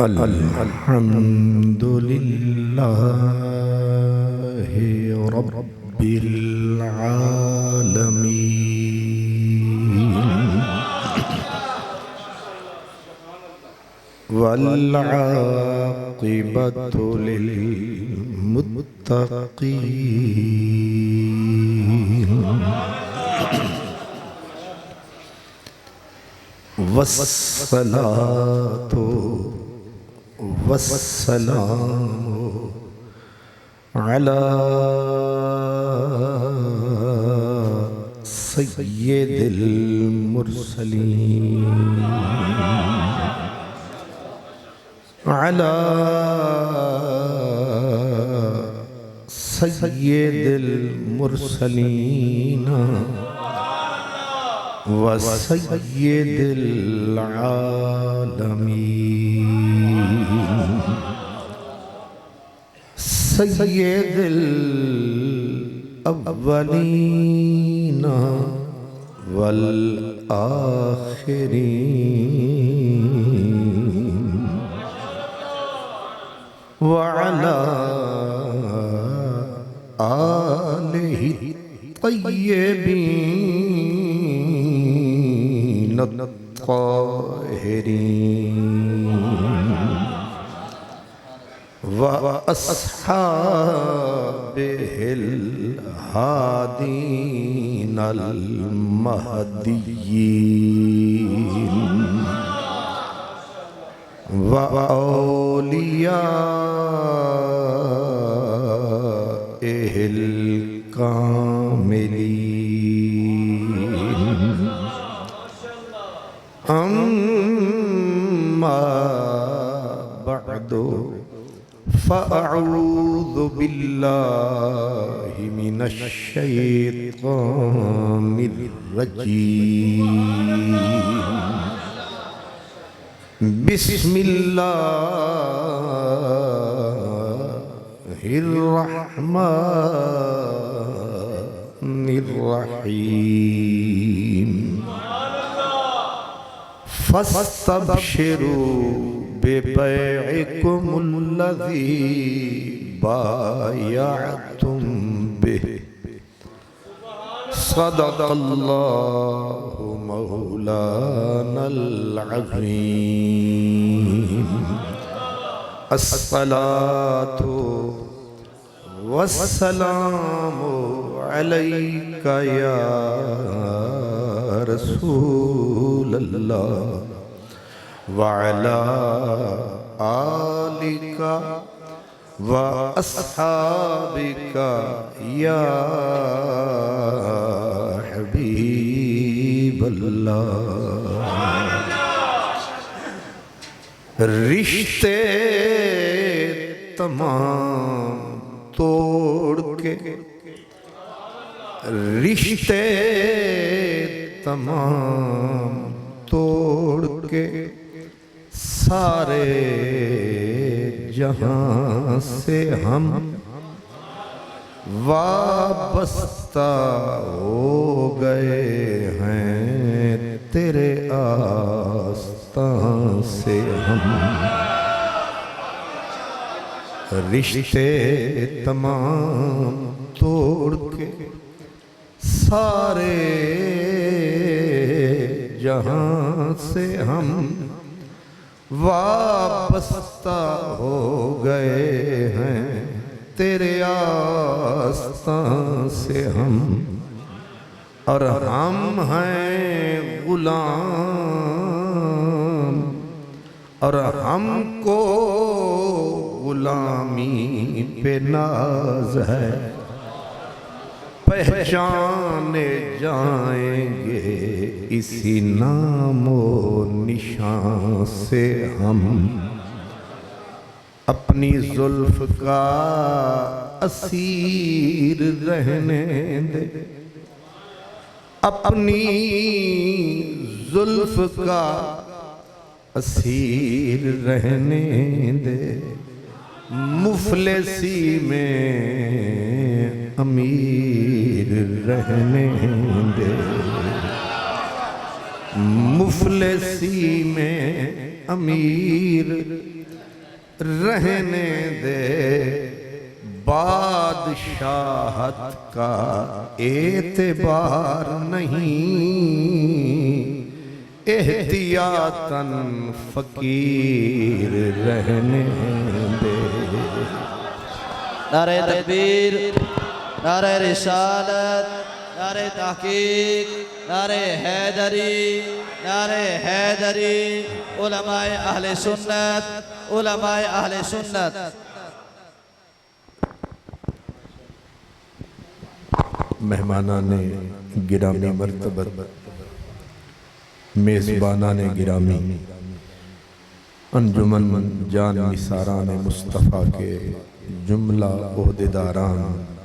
अल्हम्दुलिल्लाहि रब्बिल आलमीन वल आक़िबतु लिल मुत्तक़ीन वस्सलातु वस्सलामु अला सय्यिदिल मुरसलीन अला सय्यिदिल मुरसलीन व सय्यिदिल आलमीन सय्यिदिल अव्वलीन वल आखिरीन व अला आलिहि तय्यबीन ताहिरीन व अस्हाबिहिल हादीनल महदिय्यीन व औलियाइहिल कामिलीन अम्मा बअदु फ़अऊज़ु बिल्लाहि मिनश शैतानिर रजीम बिस्मिल्लाहिर रहमानिर रहीम फस्तबशिरू बिबैइकुमुल्लज़ी बायअतुम बिहि सदक़ल्लाहु मौलानल अज़ीम अस्सलातु वस्सलामु अलैका या रसूलल्लाह व अला आलिका व अस्हाबिका या हबीबल्लाह। रिश्ते तमाम तोड़ के रिश्ते तमाम तोड़ के सारे जहां से हम वाबस्ता हो गए हैं तेरे आस्तां से हम। रिश्ते तमाम तोड़ के सारे जहां से हम वाबस्ता हो गए हैं तेरे आस्तां से हम। और हम हैं गुलाम और हमको गुलामी पे नाज है। पहचाने जाएंगे इसी नामो निशान से हम। अपनी जुल्फ का असीर रहने दे, अपनी जुल्फ का असीर रहने दे। मुफलिसी में अमीर रहने दे, मुफलिसी में अमीर रहने दे, बादशाहत का एतबार नहीं, एहतियातन फकीर रहने दे। नारे तकबीर, नारे रिसालत, नारे तहकीक, नारे हैदरी, नारे हैदरी। उलमाए अहले सुन्नत, उलमाए अहले सुन्नत। मेहमानाने गिरामी मर्तबत, मेज़बानाने गिरामी, अंजुमन जान निसारान मुस्तफ़ा के जुमला ओहदेदारान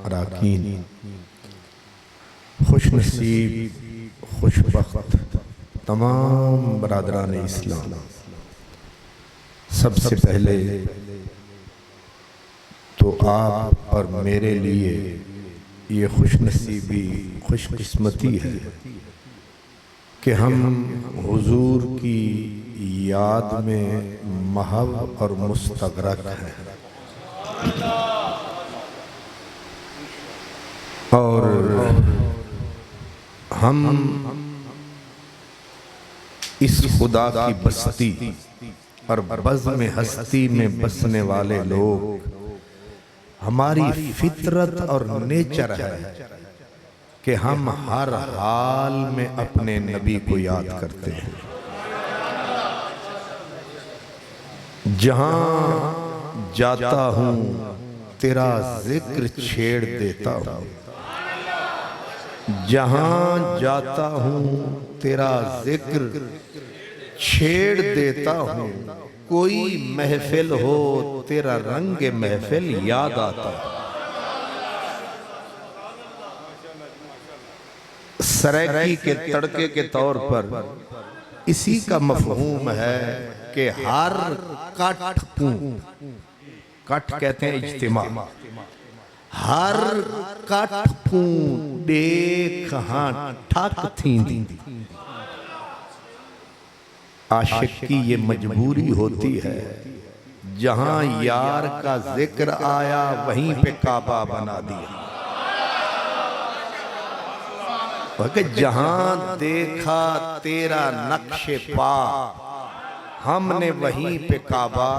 अराकीन, खुशनसीब खुशबख्त तमाम बरादरान इस्लाम, सबसे पहले तो आप और मेरे लिए ये खुशनसीबी खुशकिस्मती है कि हम हुजूर की याद में महव और मुस्तगरक हैं। और हम इस खुदा की बस्ती और बज़्म हस्ती में बसने वाले लोग, हमारी फितरत और नेचर है कि हम हर हाल में अपने नबी को याद करते हैं। जहां जाता हूं तेरा जिक्र छेड़ देता हूं, जहां जाता हूं तेरा जिक्र छेड़ देता हूं, कोई महफिल हो तेरा रंग महफिल याद आता। सराकी के तड़के के तौर पर इसी का मफहूम है कि हर कट कहते हैं इज्तिमा, हर कट देख हाँ ठक थी। आशिक की ये मजबूरी होती है, जहां यार का जिक्र आया वहीं पे काबा बना दिया। जहां देखा तेरा नक्शे पा, हमने वहीं पे काबा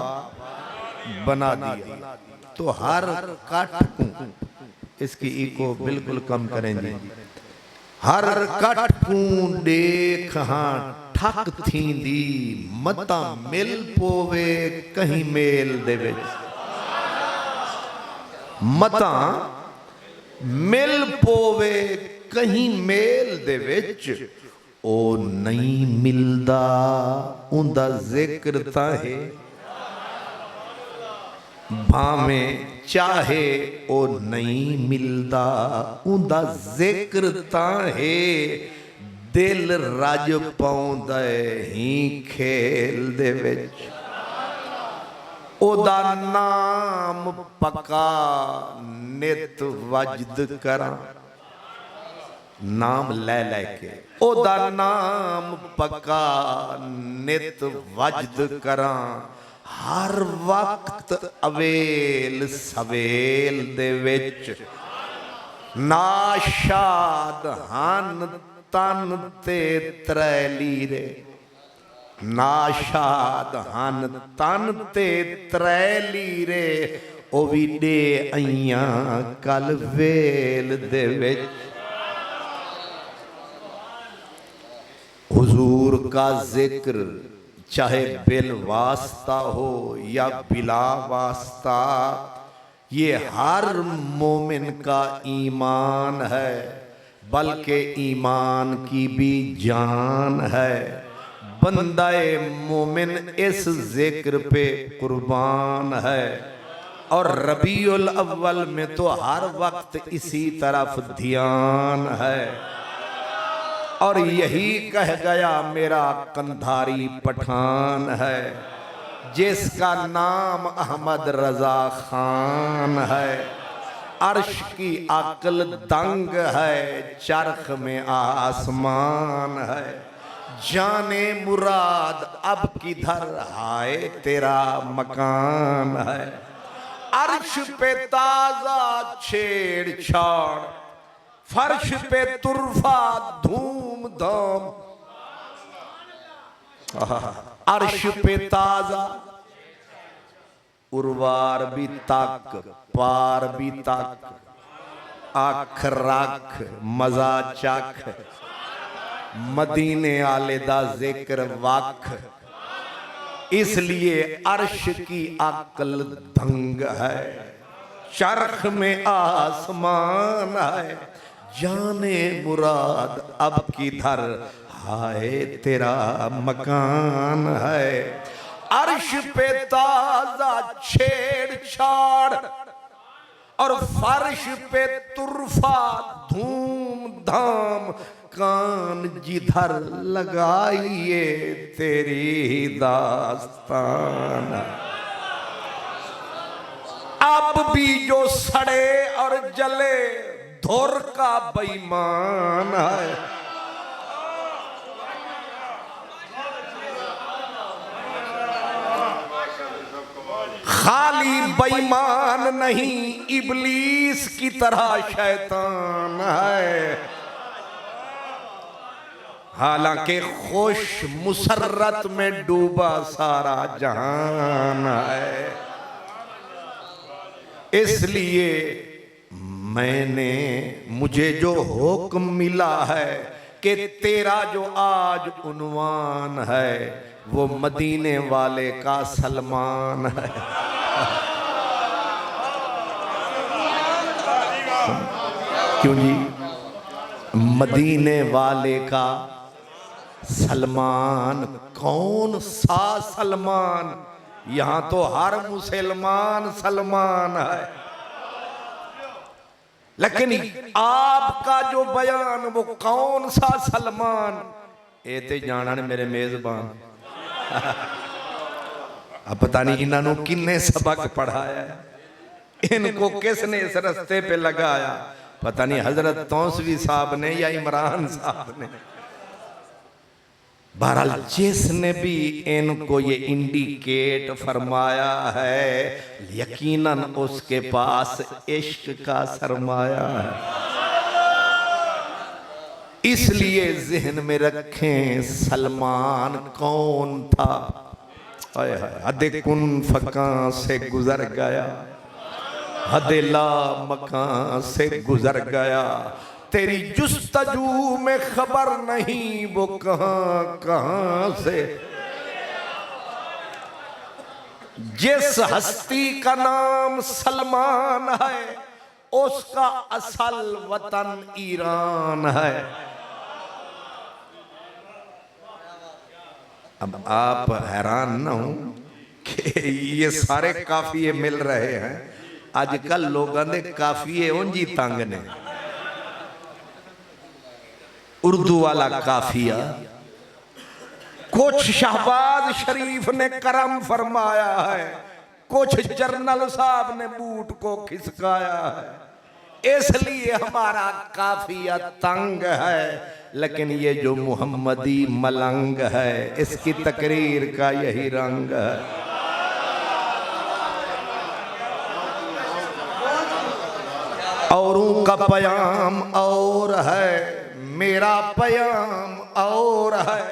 बना दिया। तो हर कट इसकी इको बिल्कुल कम करेंगे। हर कट देख हाँ ठक थींदी, मता मिल पोवे कहीं मेल दे विच, मता मिल पोवे कहीं मेल दे विच, ओ नहीं मिलदा उंदा जिक्र ताहे, भावें चाहे ओ नहीं मिलदा उंदा जिक्र ताहे, दिल रज पाउंदा ही खेल दे विच, ओदा नाम पक्का नित वजद करा, नाम ले लेके ओदा नाम पक्का नित वजद करा, हर वक्त अवेल सवेल दे विच, नाशाद हन तन ते त्रैली रे, नाशाद हन तन ते त्रैली रे, ओ भी दे आइया कल वेल दे विच। हुजूर का जिक्र चाहे बिल वास्ता हो या बिला वास्ता, ये हर मोमिन का ईमान है, बल्कि ईमान की भी जान है। बंदाए मोमिन इस जिक्र पे कुर्बान है, और रबीउल अव्वल में तो हर वक्त इसी तरफ ध्यान है। और यही कह गया मेरा कंधारी पठान है, जिसका नाम अहमद रजा खान है। अर्श की अक्ल दंग है, चरख में आसमान है। जाने मुराद अब किधर, हाय तेरा मकान है। अर्श पे ताजा छेड़छाड़, फर्श पे तुरफा धूम धाम। अर्श पे ताजा, उर्वार भी तक, पार भी तक, आख रख मजा चख, मदीने आले दा जिक्र वख। इसलिए अर्श की अक्ल दंग है, चरख में आसमान है। जाने मुराद अब किधर, हाय तेरा मकान है। अर्श पे ताजा छेड़छाड़ और फर्श पे तुरफा धूम धाम। कान जिधर लगाइए तेरी दास्तान। अब भी जो सड़े और जले धुर का बेईमान है। खाली बेईमान नहीं, इबलीस की तरह शैतान है। हालांकि खुश मुसर्रत में डूबा सारा जहान है। इसलिए मुझे जो हुक्म मिला है कि तेरा जो आज उन्वान है वो मदीने वाले का सलमान है। क्यों जी? मदीने वाले का सलमान। कौन सा सलमान? यहां तो हर मुसलमान सलमान है, लेकिन आपका जो बयान वो कौन सा सलमान? ये ते जाना ने मेरे मेजबान। अब पता नहीं इन्होंने किन्ने सबक पढ़ाया है, इनको किसने इस रास्ते पे लगाया। पता नहीं हजरत तौसवी साहब ने या इमरान साहब ने। बहरहाल जिसने भी इनको ये इंडिकेट फरमाया है, यकीनन उसके पास इश्क का सरमाया है। इसलिए जहन में रखें सलमान कौन था। हद कुन फका से गुजर गया, हद ला मकान से गुजर गया। तेरी जुस्तजू में खबर नहीं वो कहां कहां से। जिस हस्ती का नाम सलमान है उसका असल वतन ईरान है। अब आप हैरान ना हो कि ये सारे काफिये मिल रहे हैं। आजकल लोगों ने काफिये उंजी तंग ने। उर्दू वाला काफिया कुछ शहबाज शरीफ ने करम फरमाया है, कुछ जर्नल साहब ने बूट को खिसकाया है। इसलिए हमारा काफिया तंग है, लेकिन ये जो मुहम्मदी मलंग है इसकी तकरीर का यही रंग है। औरों का पयाम और है, मेरा पयाम और है।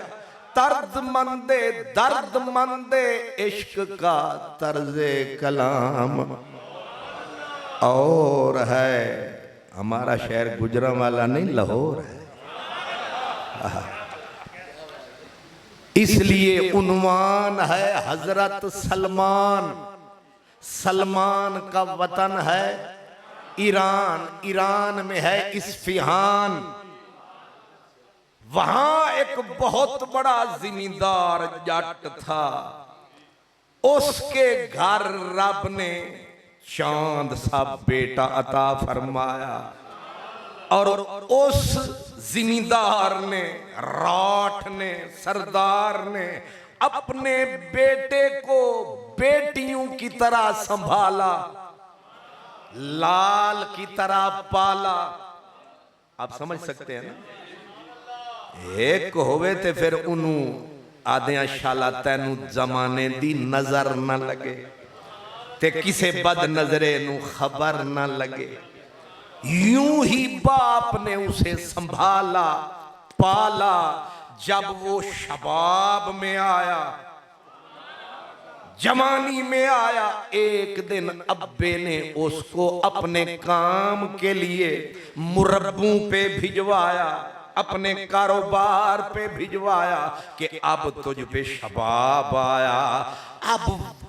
दर्द मंदे इश्क का तर्जे कलाम और है। हमारा शहर गुजरांवाला नहीं लाहौर है। इसलिए उन्वान है हजरत सलमान। सलमान का वतन है ईरान। ईरान में है इस्फहान। वहां एक बहुत बड़ा जिमींदार जट था। उसके घर रब ने चांद सा बेटा अता फरमाया और उस जिमींदार ने, राठ ने, सरदार ने अपने बेटे को बेटियों की तरह संभाला। लाल की तरह पाला। आप समझ सकते हैं ना, एक होवे ते फिर उन्हों आदे शाला तैनू जमाने दी नजर न लगे ते किसे बद नजरे नू खबर न लगे। यूं ही बाप ने उसे संभाला पाला। जब वो शबाब में आया, जवानी में आया, एक दिन अब्बे ने उसको अपने काम के लिए मुरब्बों पे भिजवाया, अपने कारोबार पे भिजवाया कि अब तुझ पे शबाब आया। अब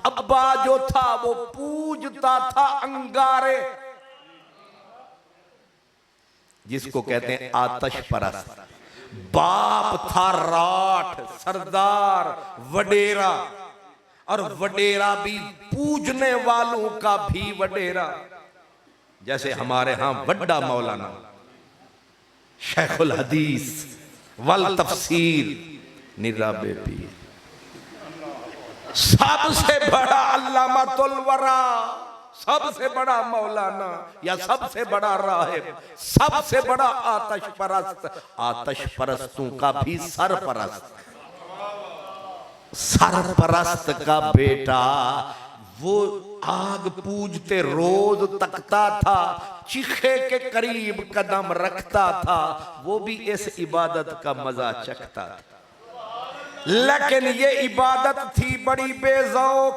अब्बा जो था वो पूजता था अंगारे, जिसको कहते हैं आतश परस्त। बाप था राठ, सरदार, वडेरा, और वडेरा भी पूजने वालों का भी वडेरा। जैसे हमारे यहां वड्डा मौलाना शेखुल हदीस वल तफसीर निराबे पीर, सबसे बड़ा अल्लामातुल वरा, सबसे बड़ा मौलाना या सबसे बड़ा राहिब, सबसे बड़ा आतश परस्त, आतश परस्तों का भी सरपरस्त, सरपरस्त का बेटा। वो आग पूजते रोज तकता था, चीखे के करीब कदम रखता था, वो भी इस इबादत का मजा चखता था। लेकिन ये इबादत थी बड़ी बेजौक।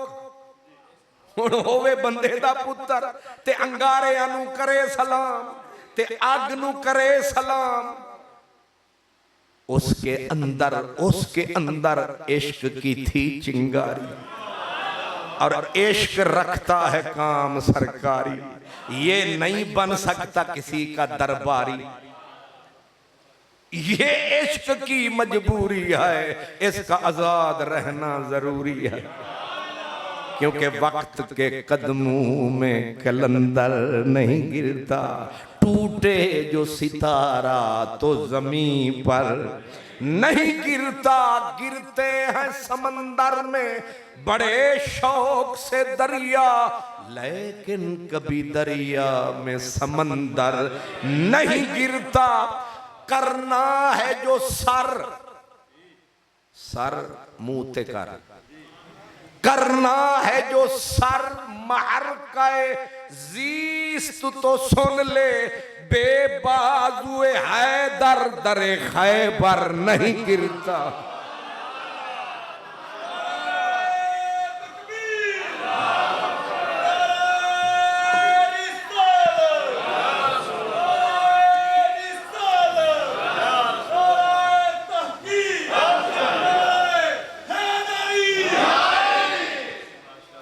हुण होवे बंदे दा पुत्र ते अंगारे नू करे सलाम ते अग नू करे सलाम। उसके अंदर इश्क की थी चिंगारी, और इश्क रखता है काम सरकारी। ये नहीं बन सकता किसी का दरबारी, ये इश्क की मजबूरी है, इसका आजाद रहना जरूरी है। क्योंकि वक्त के कदमों में कलंदर नहीं गिरता, टूटे जो सितारा तो जमीन पर नहीं गिरता। गिरते हैं समंदर में बड़े शौक से दरिया, लेकिन कभी दरिया में समंदर नहीं गिरता। करना है जो सर मुंह ते कर, करना है जो सर महर का जीस्त तो सुन ले, बेबाजुए हैदर दरे खैबर नहीं गिरता।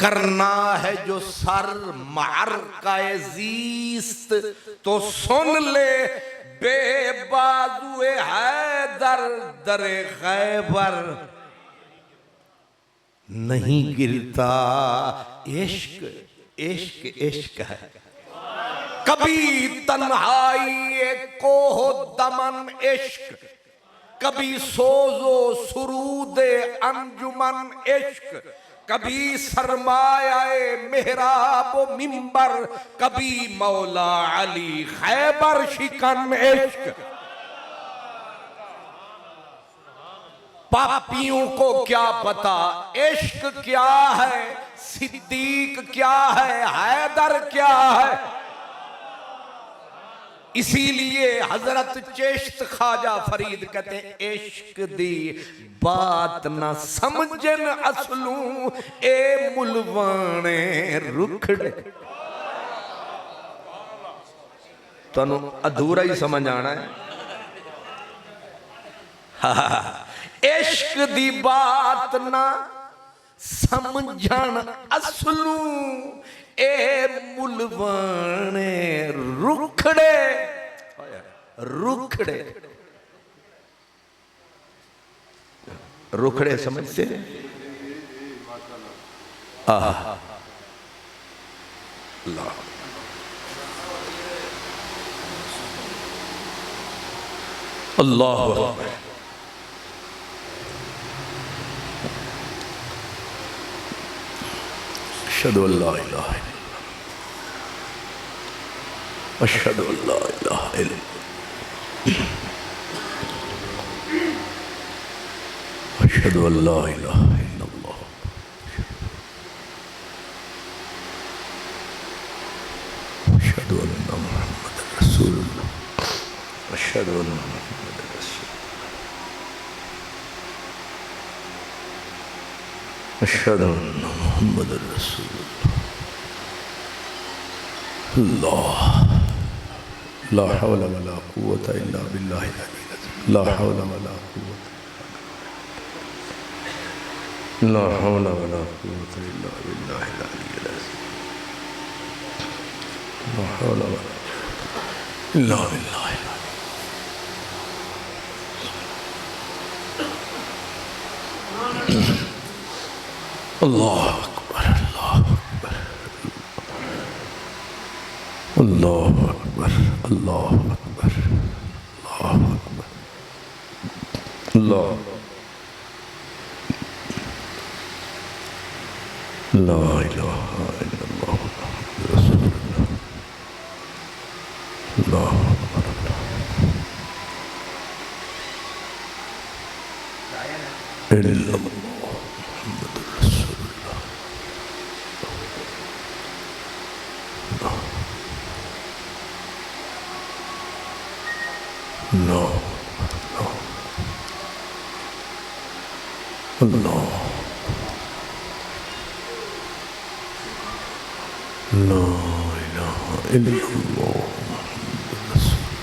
करना है जो सर मार का जीस्त तो सुन ले, बेबाजुए हैदर दरे खैबर नहीं गिरता। इश्क इश्क इश्क है, कभी तन्हाई को हो दमन इश्क, कभी सोजो सुरूदे अंजुमन इश्क, कभी सरमायाए मेहराब मिंबर, कभी मौला अली खैबर शिकन इश्क। पापियों को क्या पता इश्क क्या है, सिद्दीक क्या है, हैदर क्या है। इसीलिए हजरत चेश्त ख्वाजा फरीद कहते हैं, इश्क दी बात ना समझन असलू ए मुलवाने रुखड़े। तुहानू अधूरा ही समझ आना है। इश्क दी बात ना समझन असलू ए मुलवाने रुखड़े। रुखड़े रुखड़े समझते अल्लाह अशहदु अल्ला इलाहा इल्लल्लाह। अशहदु अल्ला इलाहा इल्लल्लाह, अशहदु अल्ला इलाहा इल्लल्लाह, अशहदु अन्ना मुहम्मदन रसूलुल्लाह, अशहदु अन्ना मुहम्मदन रसूलुल्लाह, अशहदु अन्ना मुहम्मदन रसूलुल्लाह। अल्लाह ला हौला वला कुव्वता इल्ला बिल्लाहिल अलीय्यिल अज़ीम, ला हौला वला कुव्वता, ला हौला वला कुव्वता इल्ला बिल्लाहिल अलीय्यिल अज़ीम, ला हौला वला कुव्वता इल्ला बिल्लाहिल अलीय्यिल। अल्लाह अकबर, अल्लाह अकबर, अल्लाह अकबर, अल्लाह अकबर, अल्लाह ला इलाहा इल्लल्लाह मुहम्मदुर रसूलुल्लाह, अल्लाह अकबर, इल्लल्लाह मुहम्मदुर रसूलुल्लाह, अल्लाह अल्लाह ला इलाहा इल्लल्लाह मुहम्मदुर रसूलुल्लाह।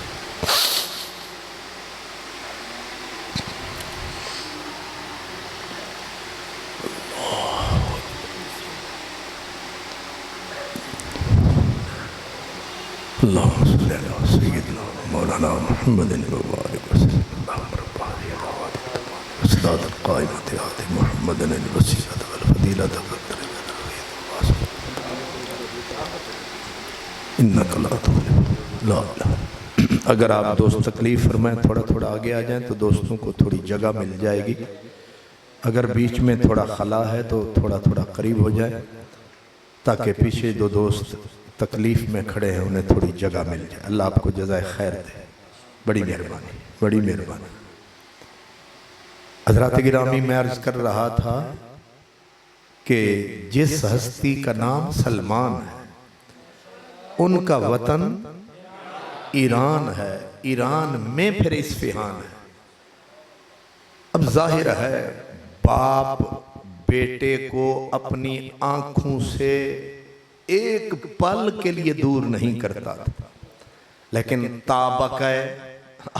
अल्लाहुम्मा सल्लि अला सय्यिदिना मौलाना मुहम्मदिन व बारिक वसल्लम, अल्लाहुम्मा रब्ब हाज़िहि दावत वस्सलातुल क़ाइमति आति मुहम्मदिन अल वसीलत वल फदीलत वल इन्नका ला तुग़लिबु ला इलाहा। अगर आप दोस्त तकलीफ़ फरमाएं थोड़ा थोड़ा आगे आ जाएं तो दोस्तों को थोड़ी जगह मिल जाएगी। अगर बीच में थोड़ा खला है तो थोड़ा थोड़ा करीब हो जाए ताकि पीछे जो दोस्त तकलीफ़ में खड़े हैं उन्हें थोड़ी जगह मिल जाए। अल्लाह आपको जज़ाए खैर दे। बड़ी मेहरबानी, बड़ी मेहरबानी। हज़रात गिरामी, मैं अर्ज़ कर रहा था कि जिस हस्ती का नाम सलमान है उनका वतन ईरान है, ईरान में फिर इस्फहान है। अब जाहिर है बाप बेटे को अपनी आंखों से एक पल के लिए दूर नहीं करता था, लेकिन ताबक़े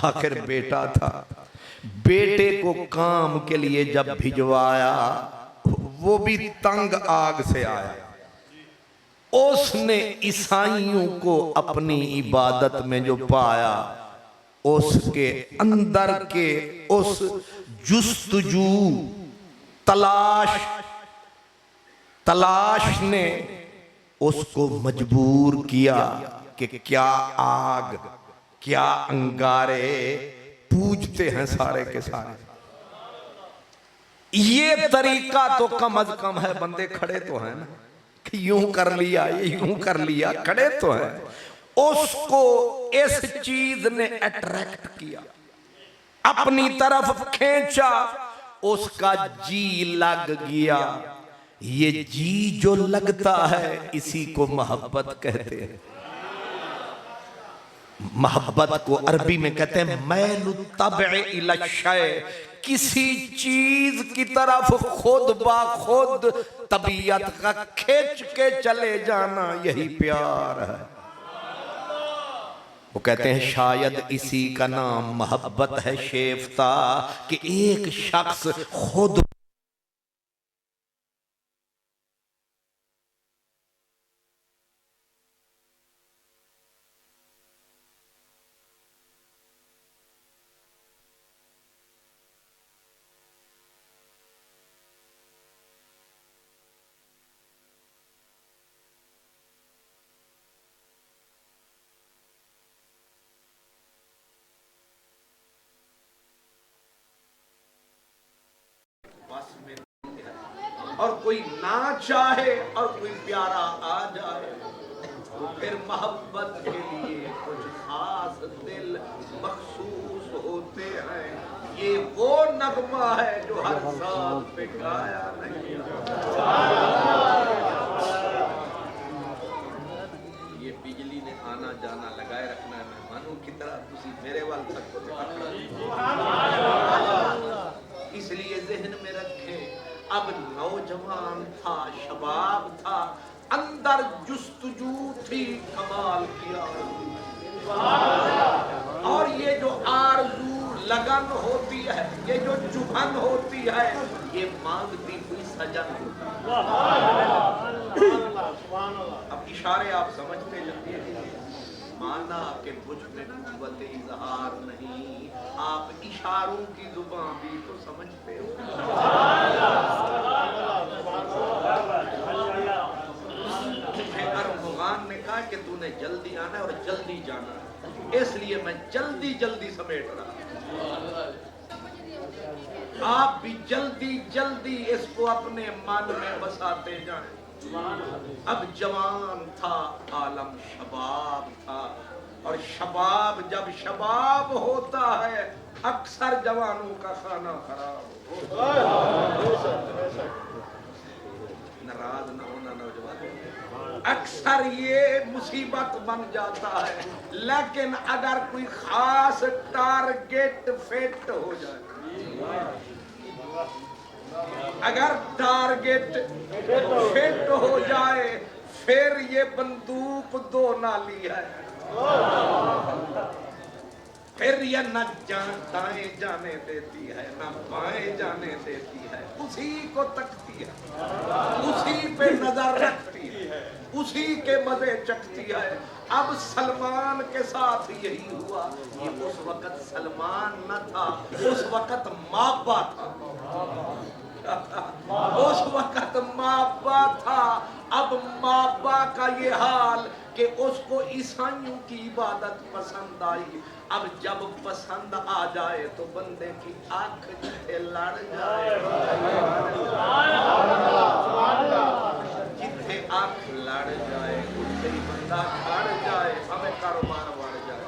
आखिर बेटा था। बेटे को काम के लिए जब भिजवाया वो भी तंग आग से आया। उसने ईसाइयों को अपनी इबादत में जो पाया उसके अंदर के उस जुस्तजू तलाश ने उसको मजबूर किया कि क्या आग क्या अंगारे पूजते हैं सारे के सारे। ये तरीका तो कम अज कम है। बंदे खड़े तो हैं ना कि यूं कर लिया, ये यूं कर लिया, खड़े तो हैं। उसको इस चीज ने अट्रैक्ट किया, अपनी तरफ खींचा, उसका जी लग गया। ये जी जो लगता है इसी को मोहब्बत कहते हैं। मोहब्बत को अरबी में कहते हैं मैलु तबअ इला शय, किसी चीज की तरफ खुद बा खुद तबीयत का खींच के चले जाना, यही प्यार है। वो कहते हैं शायद इसी का नाम मोहब्बत है शेफ्ता, कि एक शख्स खुद और कोई ना चाहे और कोई प्यारा आ जाए तो फिर मोहब्बत के लिए मखसूस होते हैं। ये वो नगमा है जो हर साल पे गाया नहीं। ये बिजली ने आना जाना लगाए रखना है मेहमानों की तरह, तुसी मेरे वाल तक को इसलिए जहन में रखे। अब नौजवान था, शबाब था, अंदर जुस्तजू थी, कमाल किया। और ये जो आरज़ू लगन होती है, ये जो चुभन होती है, ये मांगती हुई सजन होती है। अब इशारे आप समझते जाइए। माना कि मुझ में कुव्वत इज़हार नहीं, आप इशारों की जुबान भी तो समझते हो। अरमुगान ने कहा कि तूने जल्दी आना है और जल्दी जाना है, इसलिए मैं जल्दी जल्दी समेट रहा। आप भी जल्दी जल्दी इसको अपने मन में बसाते जाएं। अब जवान था, आलम शबाब था, और शबाब जब शबाब होता है अक्सर जवानों का खाना खराब होता है। नाराज न होना नौजवान, अक्सर ये मुसीबत बन जाता है। लेकिन अगर कोई खास टारगेट फिट हो जाए, अगर टारगेट फिट हो जाए, फिर ये बंदूक दो नाली है। फिर ये न दाएं जाने देती है, न बाएं जाने देती है, उसी को तकती है, उसी पे नजर रखती है, उसी के मजे चखती है। अब सलमान के साथ यही हुआ। ये उस वक्त सलमान न था, उस वक्त मापा था। उस वक्त मापा था। अब मापा का ये हाल कि उसको ईसाइयों की इबादत पसंद आई। अब जब पसंद आ जाए तो बंदे की आंख जिथे लड़ जाए, जिथे आंख लड़ जाए उससे ही बंदा खड़ जाए, हमें कारोबार बढ़ जाए।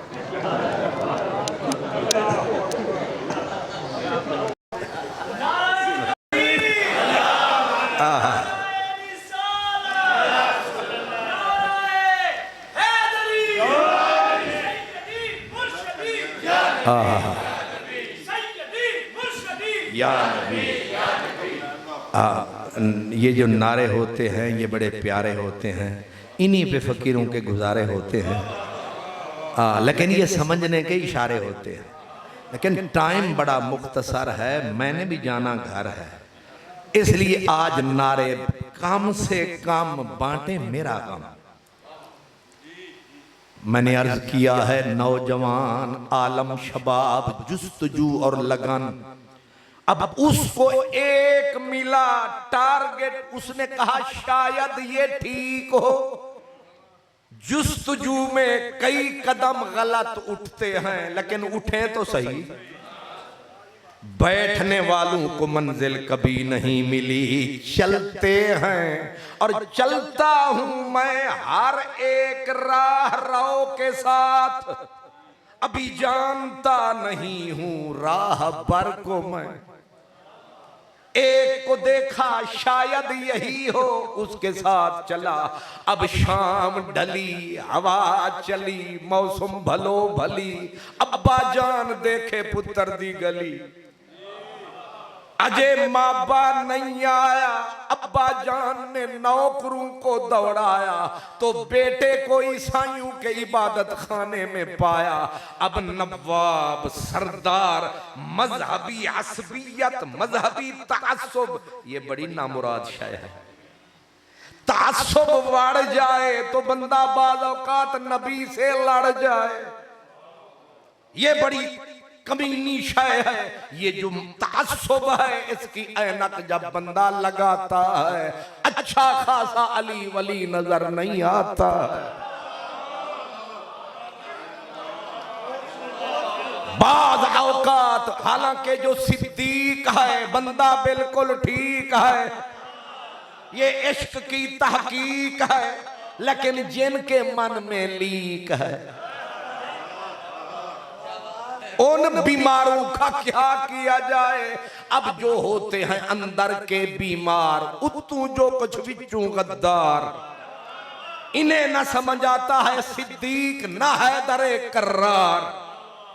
ये जो नारे होते हैं ये बड़े प्यारे होते हैं, इन्हीं पे फकीरों के गुजारे होते हैं। लेकिन ये समझने के इशारे होते हैं। लेकिन टाइम बड़ा मुख्तसर है, मैंने भी जाना घर है, इसलिए आज नारे कम से कम बांटे मेरा काम। मैंने अर्ज किया है नौजवान आलम शबाब जुस्तजू और लगन। अब उसको एक मिला टारगेट, उसने कहा शायद ये ठीक हो। जुस्तजू में कई कदम गलत उठते हैं, लेकिन उठे तो सही। बैठने वालों को मंजिल कभी नहीं मिली, चलते हैं और चलता हूं मैं हर एक राह रो के साथ। अभी जानता नहीं हूं राह बर को मैं। एक को देखा शायद यही हो, उसके साथ चला। अब शाम ढली, हवा चली, मौसम भलो भली। अब्बा जान देखे पुत्र दी गली। अजय माबा नहीं आया, अब्बा जान ने नौकरों को दौड़ाया, तो बेटे को ईसाइयों के इबादत खाने में पाया। अब नवाब सरदार मजहबी असबियत, मजहबी तासुब, ये बड़ी नामुराद शय है। तासुब बढ़ जाए तो बंदा बाज़ औकात नबी से लड़ जाए, ये बड़ी कमीनी शय है। ये जो तासुब है इसकी ऐनक जब बंदा लगाता है, अच्छा खासा अली वली नजर नहीं आता है। बाज़ औकात हालांकि जो सिद्दीक है बंदा बिल्कुल ठीक है, ये इश्क की तहकीक है, लेकिन जिनके मन में लीक है, उन बीमारों का क्या किया जाए। अब जो होते हैं अंदर के बीमार, उतू जो कुछ बिचू गद्दार, इन्हें न समझ आता है सिद्दीक न हैदरे कर्रार।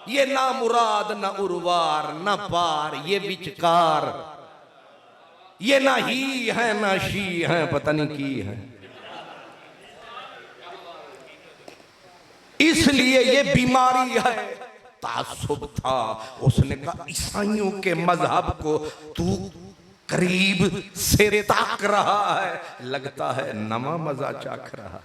ये ना मुराद न उर्वार न पार, ये विचकार, ये ना ही है ना शी है, पता नहीं की है। इसलिए ये बीमारी है। तासुब था, उसने कहा ईसाइयों के मजहब को तू करीब से ताक रहा है, लगता है नवा मजा चाख रहा।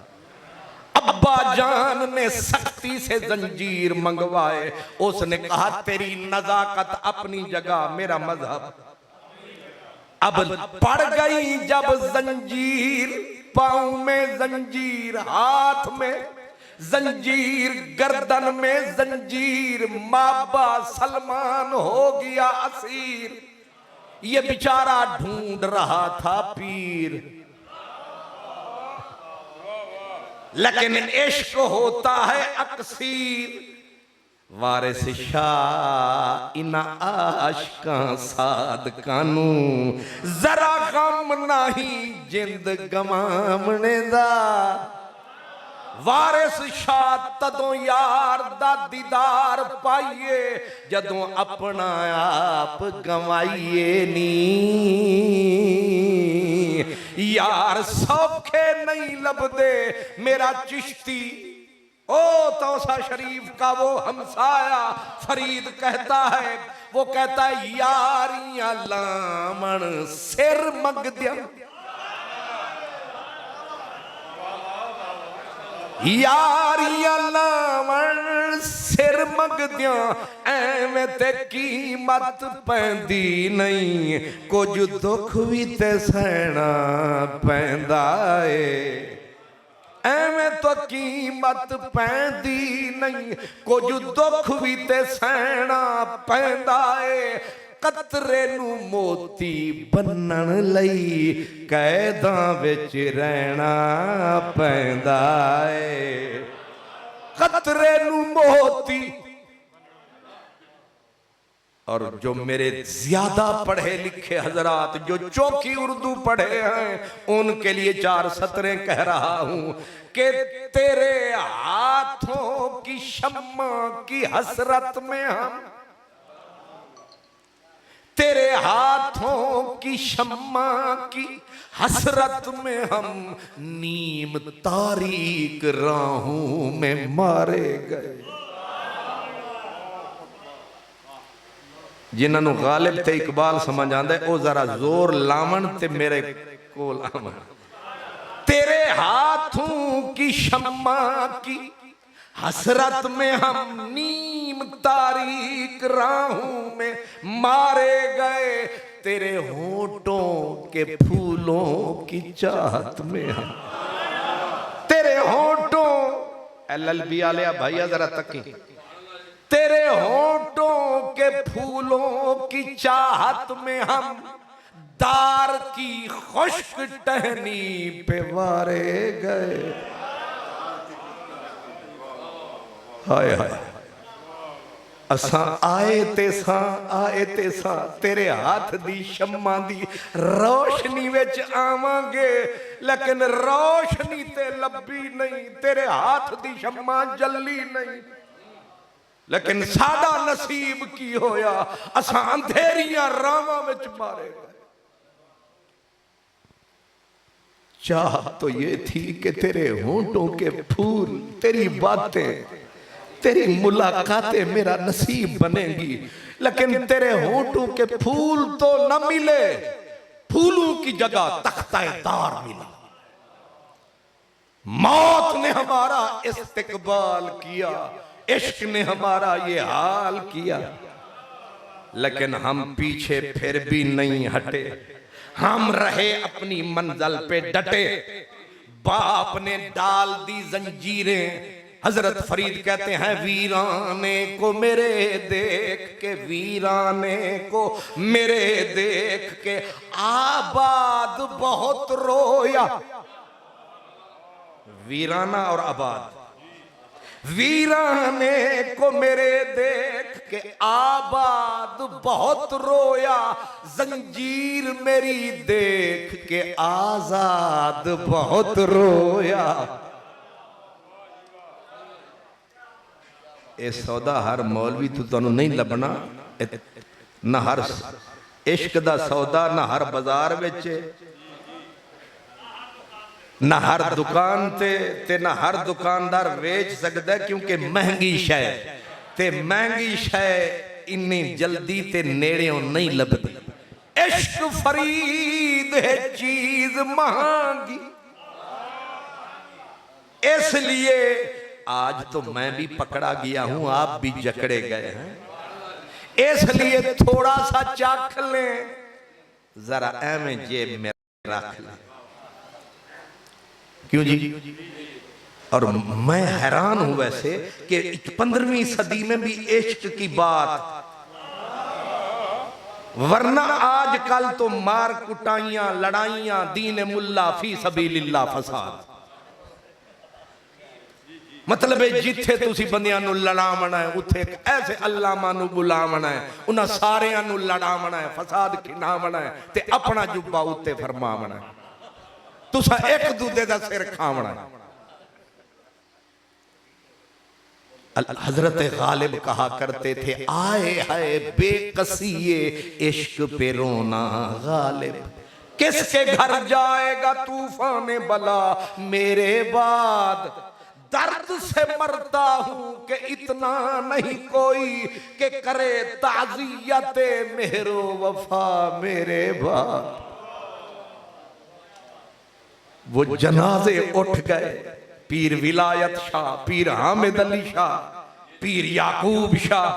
अब्बा जान ने सख्ती से जंजीर मंगवाए, उसने कहा तेरी नजाकत अपनी जगह, मेरा मजहब। अब पड़ गई जब जंजीर, पांव में जंजीर, हाथ में जंजीर, गर्दन में जंजीर, माबा सलमान हो गया असीर। ये बेचारा ढूंढ रहा था पीर, लेकिन इश्क होता है अक्सीर। वारिस शाह इना आशका साद कानू, जरा गम नहीं जिंद गवामने दा। वारिस शाह तदों यार दा दीदार पाइए, जदों अपना आप गवाइए नी। यार सौखे नहीं लभदे मेरा चिश्ती, ओ तौसा शरीफ का वो हमसाया फरीद कहता है, वो कहता है यारियां लामण सिर मंगद्या, यारियां लावण सिर मंगद्या, एवें ते कीमत पैंदी नहीं, कुछ दुख भी ते सहना पैंदा है। एवें तो कीमत पैंदी नहीं, कुछ दुख भी ते सहना पैंदा है। कतरे नू मोती बन्नण लई कैदां विच रहना पैंदा है। कतरे नू मोती। और जो मेरे ज्यादा पढ़े लिखे हजरात जो चौकी उर्दू पढ़े हैं, उनके लिए 4 सतरें कह रहा हूं कि तेरे हाथों की शम्मा की हसरत में हम, तेरे हाथों की शम्मा की हसरत में हम, नीम तारीक राहों में मारे गए। जिन्होंने गालिब ते इकबाल समझ आंदा है, वो जरा जोर लावन ते मेरे कोल आवन। तेरे हाथों की शम्मा की हसरत में हम, नीम तारीक राहों में मारे गए। तेरे होठों के फूलों की चाहत में हम, तेरे होठों LLB आलिया भैया जरा तकी, तेरे होठों के फूलों की चाहत में हम, दार की खुश्क टहनी पे वारे गए। हाय हाय, असा आए ते सा तेरे हाथ दी शम्मा दी रोशनी विच आवांगे, लेकिन रोशनी ते लब्भी नहीं, तेरे हाथ दी शम्मा जल्ली नहीं। लेकिन साडा नसीब की होया, असा अंधेरियां रावां विच मारे गए। चाह तो ये थी कि तेरे होंठों के फूल, तेरी बातें, तेरी मुलाकातें मेरा नसीब बनेगी, लेकिन तेरे होंठों के फूल तो न मिले, फूलों की जगह तख्ता-ए-तार मिला। मौत ने हमारा इस्तिकबाल किया, इश्क ने हमारा ये हाल किया, लेकिन हम पीछे फिर भी नहीं हटे, हम रहे अपनी मंजिल पे डटे। बाप ने डाल दी जंजीरें, हजरत फरीद कहते हैं वीराने को मेरे देख के, वीराने को मेरे देख के आबाद बहुत रोया। वीराना और आबाद, वीराने को मेरे देख के आबाद बहुत रोया, जंजीर मेरी देख के आजाद बहुत रोया। ये सौदा हर मौलवी तो तुहानू नहीं लभना, ना हर इश्क दा सौदा ना हर बाजार विच, ना हर दुकान ते ना हर दुकानदार वेच सकता है, क्योंकि महंगी शय ते महंगी शय इन्नी जल्दी ते नेड़ियों नहीं लभदी। इश्क फरीद है चीज महंगी, इसलिए आज तो मैं भी पकड़ा गया हूं, आप भी जकड़े गए हैं, इसलिए थोड़ा सा चाख लें, जरा एवं जेब में रख लें। क्यों जी? और मैं हैरान हूं वैसे कि 15वीं सदी में भी इश्क की बात, वरना आजकल तो मार कुटाइयां लड़ाइयां दीन मुल्ला फी सबीलिल्लाह फसाद। मतलब है जिथे तुसी बंदियां नू लड़ावना है उथे एक ऐसे अल्लामा नू बुलावना है, उन्हां सारियां नू लड़ावना है, फसाद खिनावना है ते अपना जुब्बा उत्ते फरमावना है, तुसा एक दूजे दा सिर खावना है। हजरत गालिब कहा करते थे, आए हाय बेकसिए इश्क पे रोना गालिब, किसके घर जाएगा तूफान बला मेरे बाद, दर्द से मरता हूं कि इतना नहीं कोई कि करे ताज़ियत मेहरो वफा मेरे बाद। वो जनाजे उठ गए, पीर विलायत शाह, पीर हामिद अली शाह, पीर याकूब शाह,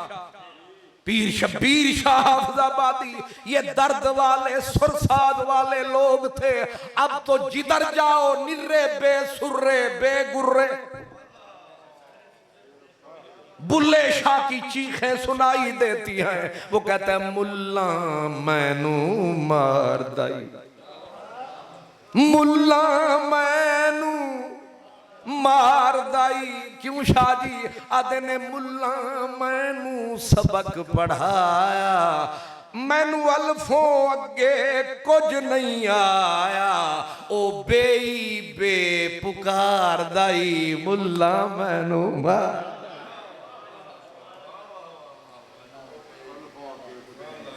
पीर शब्बीर शाह हाफिजाबादी, ये दर्द वाले सुरसाद वाले लोग थे। अब तो जिधर जाओ निर्रे बेसुर्रे बेगुर्रे, बुल्ले शाह की चीखें सुनाई देती हैं। वो कहता है मुल्ला मैनू मार दाई, मुल्ला मैनू मार दाई। क्यों शाह जी? आदे ने मुल्ला मैनू सबक पढ़ाया, मैनू अल्फों अगे कुछ नहीं आया, ओ बेई बे पुकार दाई मुल्ला मैनू मार।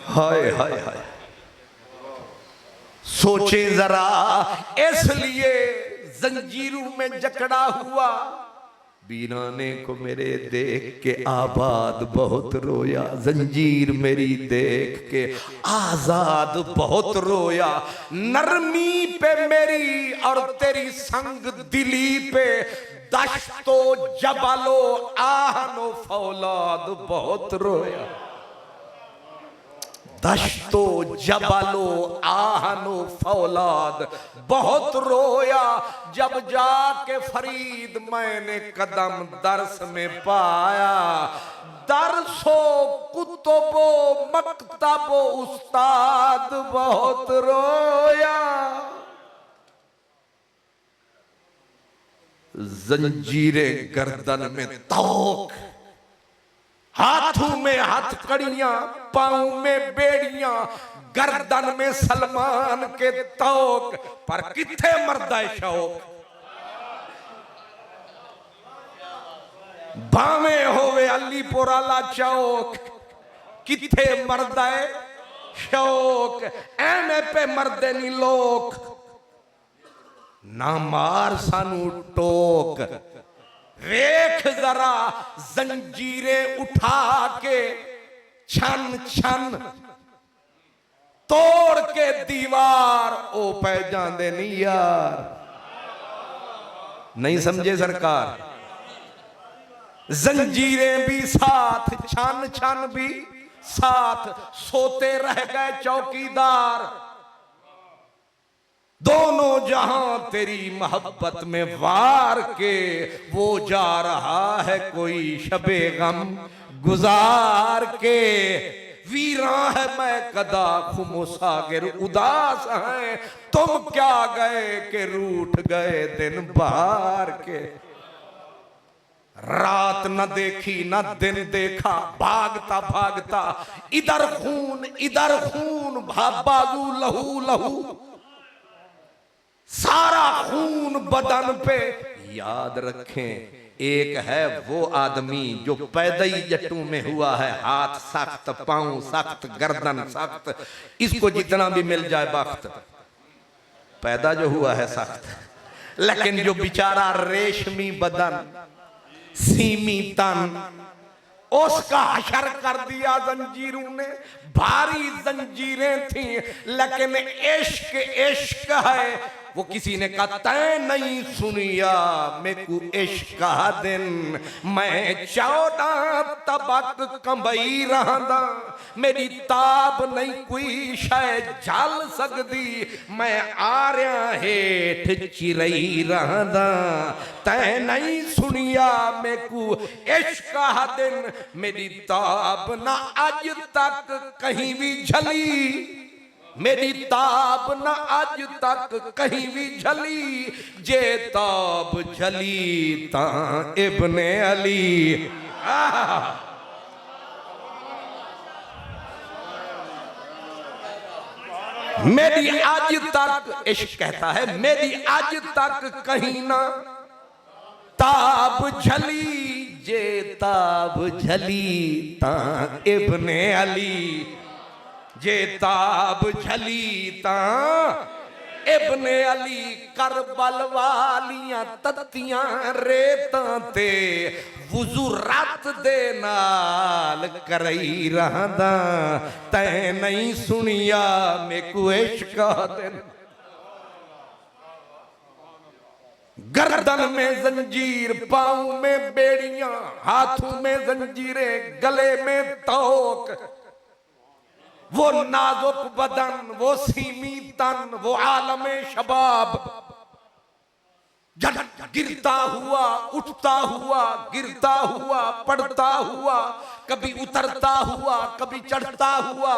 हाय हाय हाय, सोचे जरा, इसलिए जंजीरों में जकड़ा हुआ वीराने को मेरे देख के आबाद बहुत रोया, जंजीर मेरी देख के आजाद बहुत रोया। नरमी पे मेरी और तेरी संग दिली पे दश्तो जबलो आहनो फौलाद बहुत रोया, दश्तो जबलो आहनो फौलाद बहुत रोया। जब जाके फरीद मैंने कदम दर्स में पाया, दरसो कुतुबो मकतबो उस्ताद बहुत रोया। जंजीरें गर्दन में तोक, हाथों में हथकड़ियां, पांव में बेड़ियां, गर्दन में सलमान के तोक, पर किथे मरदा है शौक। भावे होवे अलीपुराला चौक, किथे मरदा है शौक। एने पे मरदे नी लोक, ना मार सानू टोक। वेख जरा जंजीरें उठा के छन छन तोड़ के दीवार, ओ पै जांदे नहीं यार। नहीं समझे सरकार? जंजीरें भी साथ, छन छन भी साथ, सोते रह गए चौकीदार। दोनों जहां तेरी मोहब्बत में वार के, वो जा रहा है कोई शबे गम गुजार के। वीरा है मैं कदा खुमुसागिर उदास हैं, तुम क्या गए कि रूठ गए दिन बार के। रात न देखी न दिन देखा, भागता भागता इधर खून, बाजू लहू लहू, सारा खून बदन पे। याद रखें, एक है वो आदमी जो पैदा ही जट्टू में हुआ है, हाथ सख्त, पांव सख्त, गर्दन सख्त, इसको जितना भी मिल जाए वक्त, पैदा जो हुआ है सख्त। लेकिन जो बेचारा रेशमी बदन, सीमी तन, उसका हशर कर दिया जंजीरों ने। भारी जंजीरें थी, लेकिन इश्क इश्क है। वो किसी ने कहा तै नहीं सुनिया मैं को इश्क दिन, मैं 14 तबक कंबई रहा, मेरी ताब नहीं कोई शायद जल सकती, मैं आर्या हेठ चिरई रहा। तै नहीं सुनिया मैं को इश्क दिन, मेरी ताब ना अज तक कहीं भी झली, मेरी ताब न आज तक कहीं भी झली, जे ताब झली ता इब्ने अली। मेरी आज तक, इश्क कहता है, मेरी आज तक कहीं ना ताब झली, जे ताब झली ता इब्ने अली, जे ताब झली ता इब्ने अली। करबल वालियां तत्तियां रेतां ते वुजू रात दे नाल करई रहंदा, तै नहीं सुनिया मैकू इश्क दिन। गर्दन में जंजीर, पाँव में बेड़ियां, हाथों में जंजीरें, गले में तोक, वो नाजुक बदन, वो सीमी तन, वो आलमे शबाब, गिरता हुआ, उठता हुआ, गिरता हुआ, पड़ता हुआ, कभी उतरता हुआ, कभी चढ़ता हुआ।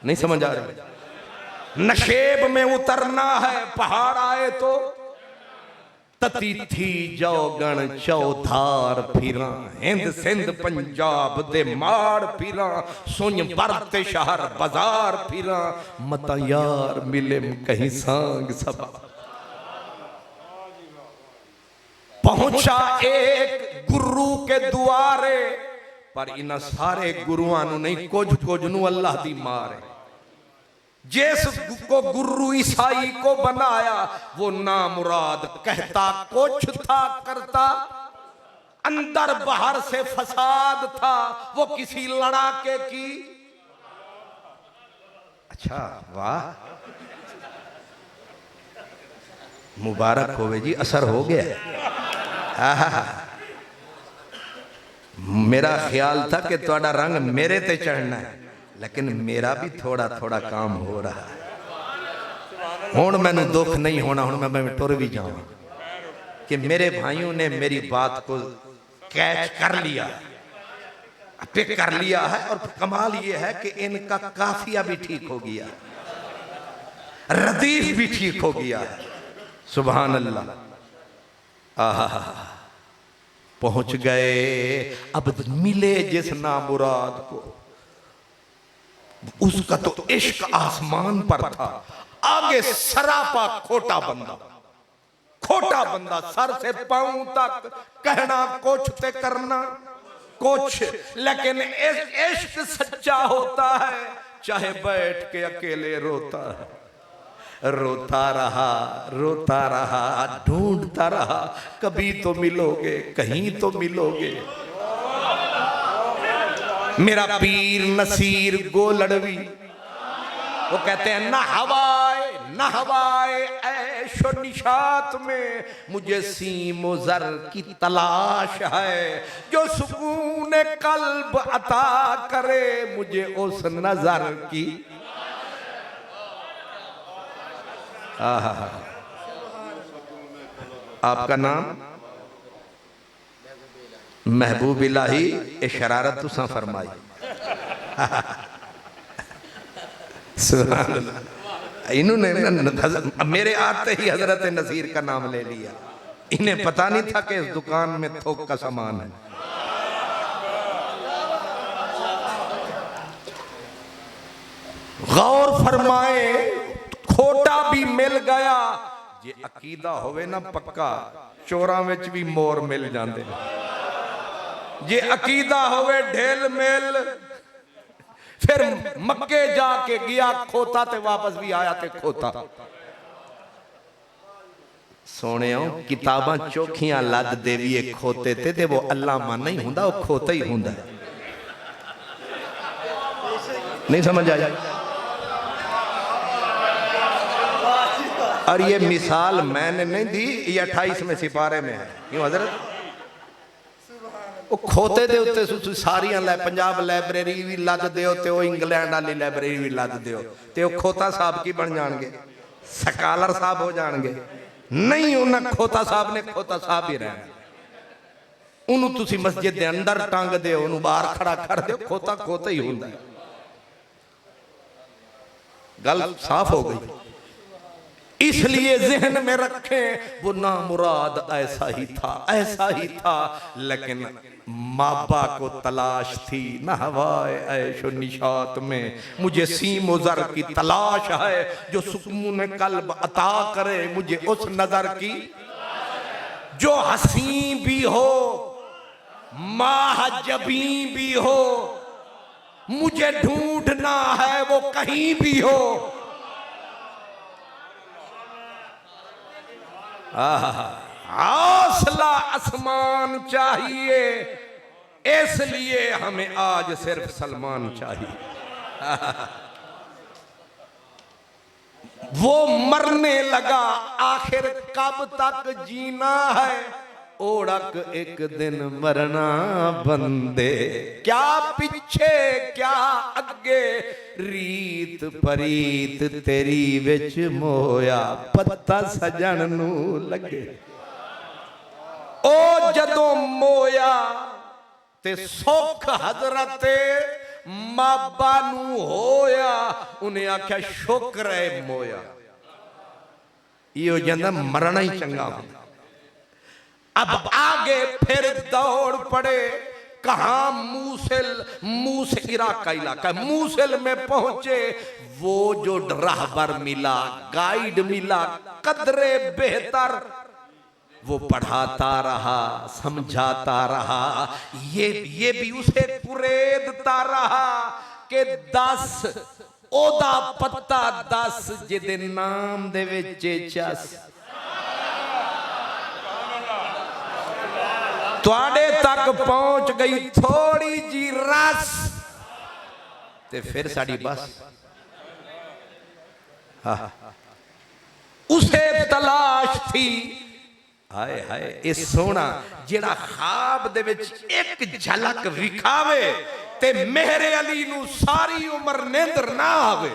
नहीं समझ आ रहा? नशेब में उतरना है, पहाड़ आए तो तती थी जौगण चौधार फिरा, हिंद सिंध पंजाब दे माड़ फिरा, सुन बरते शहर बाजार फिरा, मता यार मिले कहीं सांग सब। पहुंचा एक गुरु के दुआरे, पर इन सारे गुरुआं नू नहीं, कुछ नू अल्लाह दी मार है। जिस को गुरु ईसाई को बनाया वो नामुराद कहता कुछ था, करता अंदर बाहर से फसाद था, वो किसी लड़ाके की। अच्छा वाह, मुबारक होवे जी, असर हो गया। मेरा ख्याल था कि थोड़ा रंग मेरे ते चढ़ना है, लेकिन मेरा भी थोड़ा थोड़ा काम हो रहा है। हुण मैनू दुख नहीं होना, हुण मैं टुर भी जाऊं कि मेरे भाइयों ने मेरी बात को कैच कर लिया, पिक कर लिया है। और कमाल ये है कि इनका काफिया भी ठीक हो गया, रदीफ भी ठीक हो गया है। सुभान अल्लाह। आहा, पहुंच गए। अब मिले जिस नामुराद को, उसका तो इश्क आसमान पर था, आगे सरापा खोटा बंदा, खोटा बंदा, सर से पांव तक कहना कुछ ते करना कुछ। लेकिन इश्क सच्चा होता है, चाहे बैठ के अकेले रोता है। रोता रहा, ढूंढता रहा, कभी तो मिलोगे, कहीं तो मिलोगे। मेरा पीर नसीर गोलड़वी, वो कहते हैं ना हवाए ऐशो निशात में मुझे सीमो ज़र की तलाश है, जो सुकून कल्ब अता करे मुझे उस नजर की। आपका नाम महबूब इलाही, ए शरारत तुसा फरमाई। सुभान अल्लाह। इन्होंने मेरे आते ही हजरत नसीर का नाम ले लिया। इन्हें पता नहीं था कि इस दुकान में थोक का सामान है। गौर फरमाए, खोटा भी मिल गया जे अकीदा होवे ना पक्का, चोरां विच भी मोर मिल जाते। जे अकीदा होवे ढेल मेल, फिर मक्के जाके गया खोता ते वापस भी आया ते खोता। सोने किताबां चोखियां लद देवीए खोते ते वो अल्लामा नहीं हुंदा, वो खोता ही हुंदा। नहीं समझ आई? और ये मिसाल मैंने नहीं दी, ये 28वें सिपारे में है। क्यों हजरत? वो खोते दे उत्ते सारियां पंजाब लाइब्रेरी भी लद दियो ते वो इंग्लैंड वाली लाइब्रेरी भी लद दियो ते वो खोता साहब की बन जाएंगे, स्कॉलर साहब हो जाएंगे। नहीं, उन्हें खोता साहब ने खोता साहब ही रहना। उन्होंने तुसी मस्जिद के अंदर टांग दो, उन्होंने बाहर खड़ा कर दो, खोता खोता ही होता है। गल साफ हो गई। इसलिए जहन में रखें वो नामुराद ऐसा ही था, ऐसा ही था, लेकिन माबा को तलाश थी न हवाए ऐशो निशात में। मुझे सीमो ज़र की तलाश है जो सुकून कल्ब अता करे, मुझे उस नजर की जो हसी भी हो माहजबी भी हो। मुझे ढूंढना है वो कहीं भी हो। हौसला आसमान चाहिए, इसलिए हमें आज सिर्फ सलमान चाहिए। वो मरने लगा, आखिर कब तक जीना है? ओढ़क एक दिन मरना बंदे, क्या पीछे क्या अगे, रीत परीत तेरी विच मोया, पत्ता सजन नू लगे। ओ जदों मोया ते सुख हजरत माबा नू होया, उन्हें आख्या शुक्र है मोया। यो जंदा मरना ही चंगा होंदा। अब आगे फिर दौड़ पड़े, कहा मूसल इराक का इलाका, मूसल में पहुंचे। वो जो राहबर मिला, गाइड मिला, कदरे बेहतर, वो पढ़ाता रहा, समझाता रहा। ये भी उसे कुरेदता रहा कि 10 ओदा पत्ता 10 जिदे नाम दे विच 80 तुआड़े तक पहुंच गई थोड़ी जी रस, ते फिर साड़ी बस। उसे तलाश थी। हाय हाय, ये सोना जेड़ा ख्वाब दे विच एक झलक विखावे ते मेरे अली नू सारी उम्र नींदर ना आवे,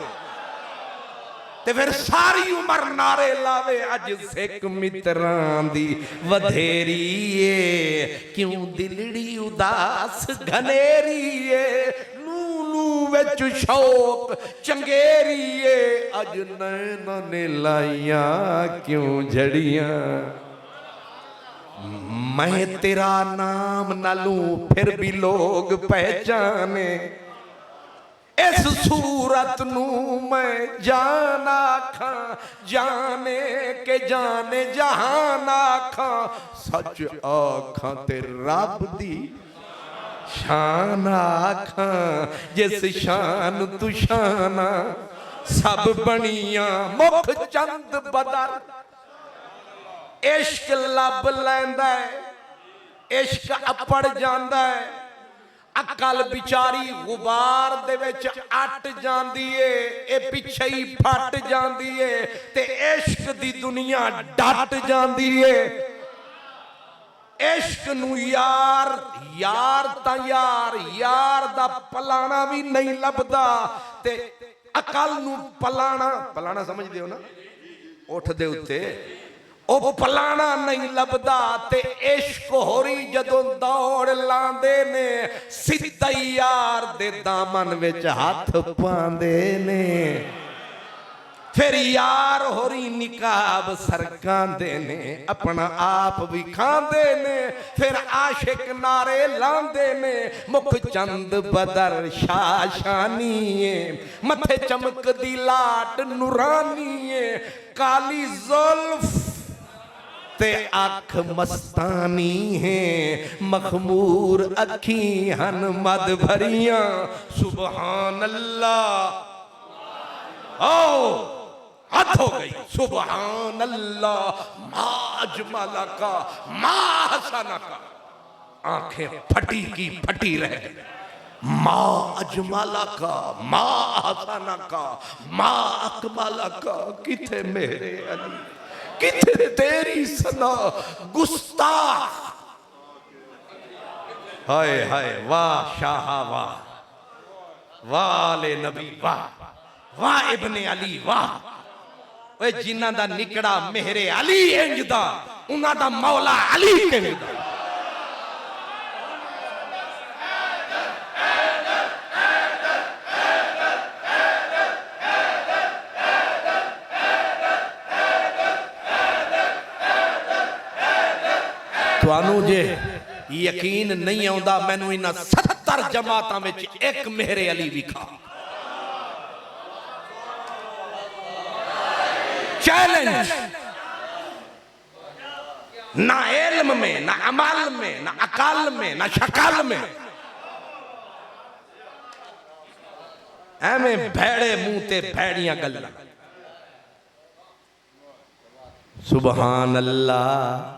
ते फिर सारी उम्र नारे लावे। अज सिख मित्रां दी वधेरी ए, क्यों दिलड़ी उदास घनेरी ए, नू विच शौक चंगेरी ए, अज नैना ने लाइयां क्यों झड़ियां। मैं तेरा नाम न लूं फिर भी लोग पहचाने, इस सूरत नू मैं जाना खा, जाने के जाने जहान आखा। सच आखा ते रब दी शान आखा, जिस शान तू शाना सब बनिया मुख चंद बदर। इश्क लब लैंदा है, इश्क अपड़ जांदा है, अकल बिचारी गुबार दे विच अट जांदी है, ए पिछे ही फट जांदी है, ते इश्क दी दुनिया डट जांदी है। इश्क नू यार यार ता यार दा पलाना भी नहीं लभदा, ते अकल नू पलाना समझदे हो ना, उठ दे उत्ते ओ पलाना नहीं लभदा। ते इश्क होरी जदों दौड़ लांदे ने, सीधा यार दे दामन विच हाथ पांदे ने। फिर यार होरी निकाब सरकांदे ने अपना आप भी खांदे ने फिर आशिक नारे लांदे ने मुख चंद बदर शाशानी मथे चमक दी लाट नूरानी काली जुल्फ ते आँख मस्तानी है मखमूर अखी हन मद भरिया सुबहान अल्लाह ओ हद हो गई सुबहान अल्लाह माजमाला का माहसाना का आंखें फटी की फटी रह गई माँ अजमाला का माँ हसाना का माँ अकमाला का किथे मेरे अली किथे तेरी सना गुस्ताख हाय हाय वाह शाह वाह वाले नबी वाह वाह इब्ने अली वाह ओए जिन्हां दा निकड़ा मेरे अली इंज दा उन्हां दा मौला अली किवें दा तुहानू जे यकीन नहीं आउंदा मैनू इन्हां 70 जमातां विच एक मेरे अली विखा चैलेंज ना इल्म में ना अमल में ना अकल में ना शक्ल में एवें भैड़े मुंह ते भैड़ियां गल्लां सुबहान अल्लाह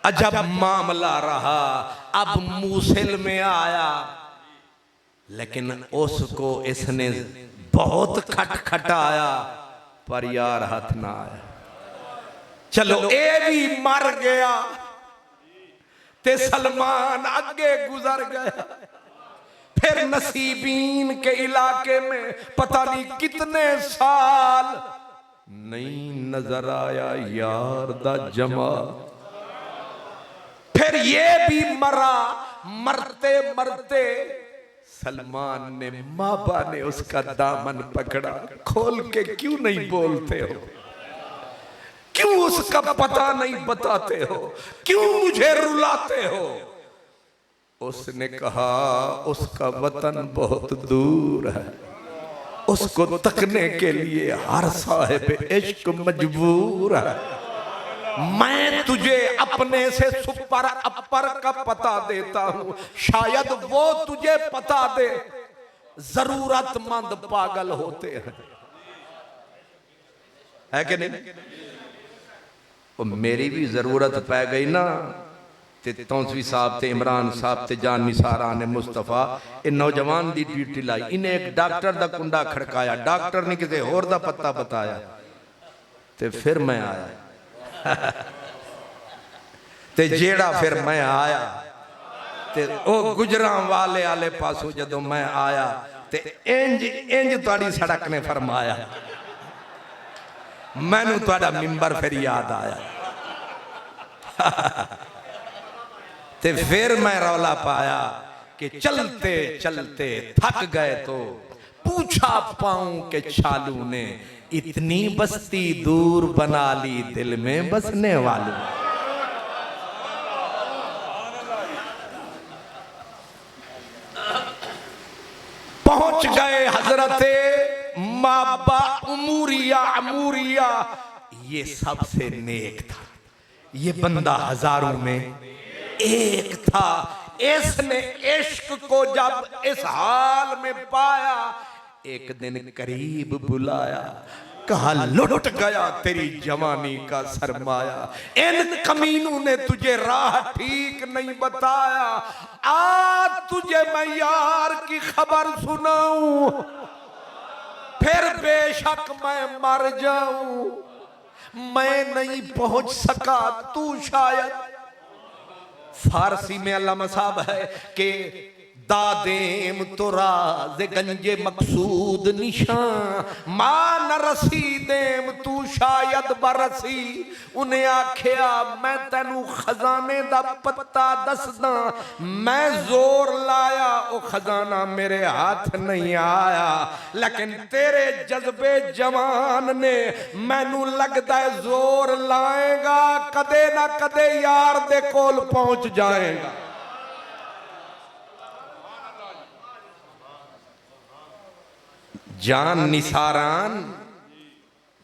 अजब मामला रहा अब मूसिल में आया लेकिन उसको इसने बहुत खटखटाया पर यार हाथ ना आया चलो ए भी मर गया ते सलमान आगे गुजर गया फिर नसीबीन के इलाके में पता नहीं कितने साल नहीं नजर आया यार दा जमा फिर ये भी मरा मरते मरते सलमान ने माबा ने उसका दामन पकड़ा खोल के क्यों नहीं बोलते हो क्यों उसका पता नहीं बताते हो क्यों मुझे रुलाते हो उसने कहा उसका वतन बहुत दूर है उसको तकने के लिए हर साहिब इश्क मजबूर है मैं तुझे अपने से सुपर अपर का पता देता हूं शायद वो तुझे पता दे जरूरतमंद पागल होते हैं है कि नहीं वो मेरी भी जरूरत पै गई ना ते तौंसवी साहब ते इमरान साहब ते जान निसारा ने मुस्तफा ये नौजवान दी ड्यूटी लाई इन्हें एक डॉक्टर दा कुंडा खड़काया डॉक्टर ने किसी होर दा पता बताया ते फिर मैं आया ते जेड़ा फिर मैं आया ते ओ गुजरां वाले आले पासों जदों मैं आया ते इंज इंज तुहाडी सड़क ने फरमाया मैनू तुहाडा मिंबर फिर याद आया ते फिर मैं रौला पाया कि चलते चलते थक गए तो पूछा पाऊं के चालू ने इतनी बस्ती दूर बना ली दिल में बसने वालों पहुंच गए हजरते माबा उमूरिया अमूरिया ये सबसे नेक था ये बंदा हजारों में एक था इसने इश्क को जब इस हाल में पाया एक दिन करीब बुलाया कहा लुट गया तेरी जवानी का सरमाया इन कमीनों ने तुझे राह ठीक नहीं बताया आज तुझे मैं यार की खबर सुनाऊं फिर बेशक मैं मर जाऊं मैं नहीं पहुंच सका तू शायद फारसी में अल्लामा साहब है कि दादेम तो राज गंजे मकसूद निशान मां न रसी देम तू शायद बरसी। उन्हें आख्या मैं तेनू खजाने दा पत्ता दसदा, मैं जोर लाया ओ खजाना मेरे हाथ नहीं आया, लेकिन तेरे जज्बे जवान ने मैनू लगदा है जोर लाएगा कदे ना कदे यार दे कोल पहुंच जाएगा। जान निसारान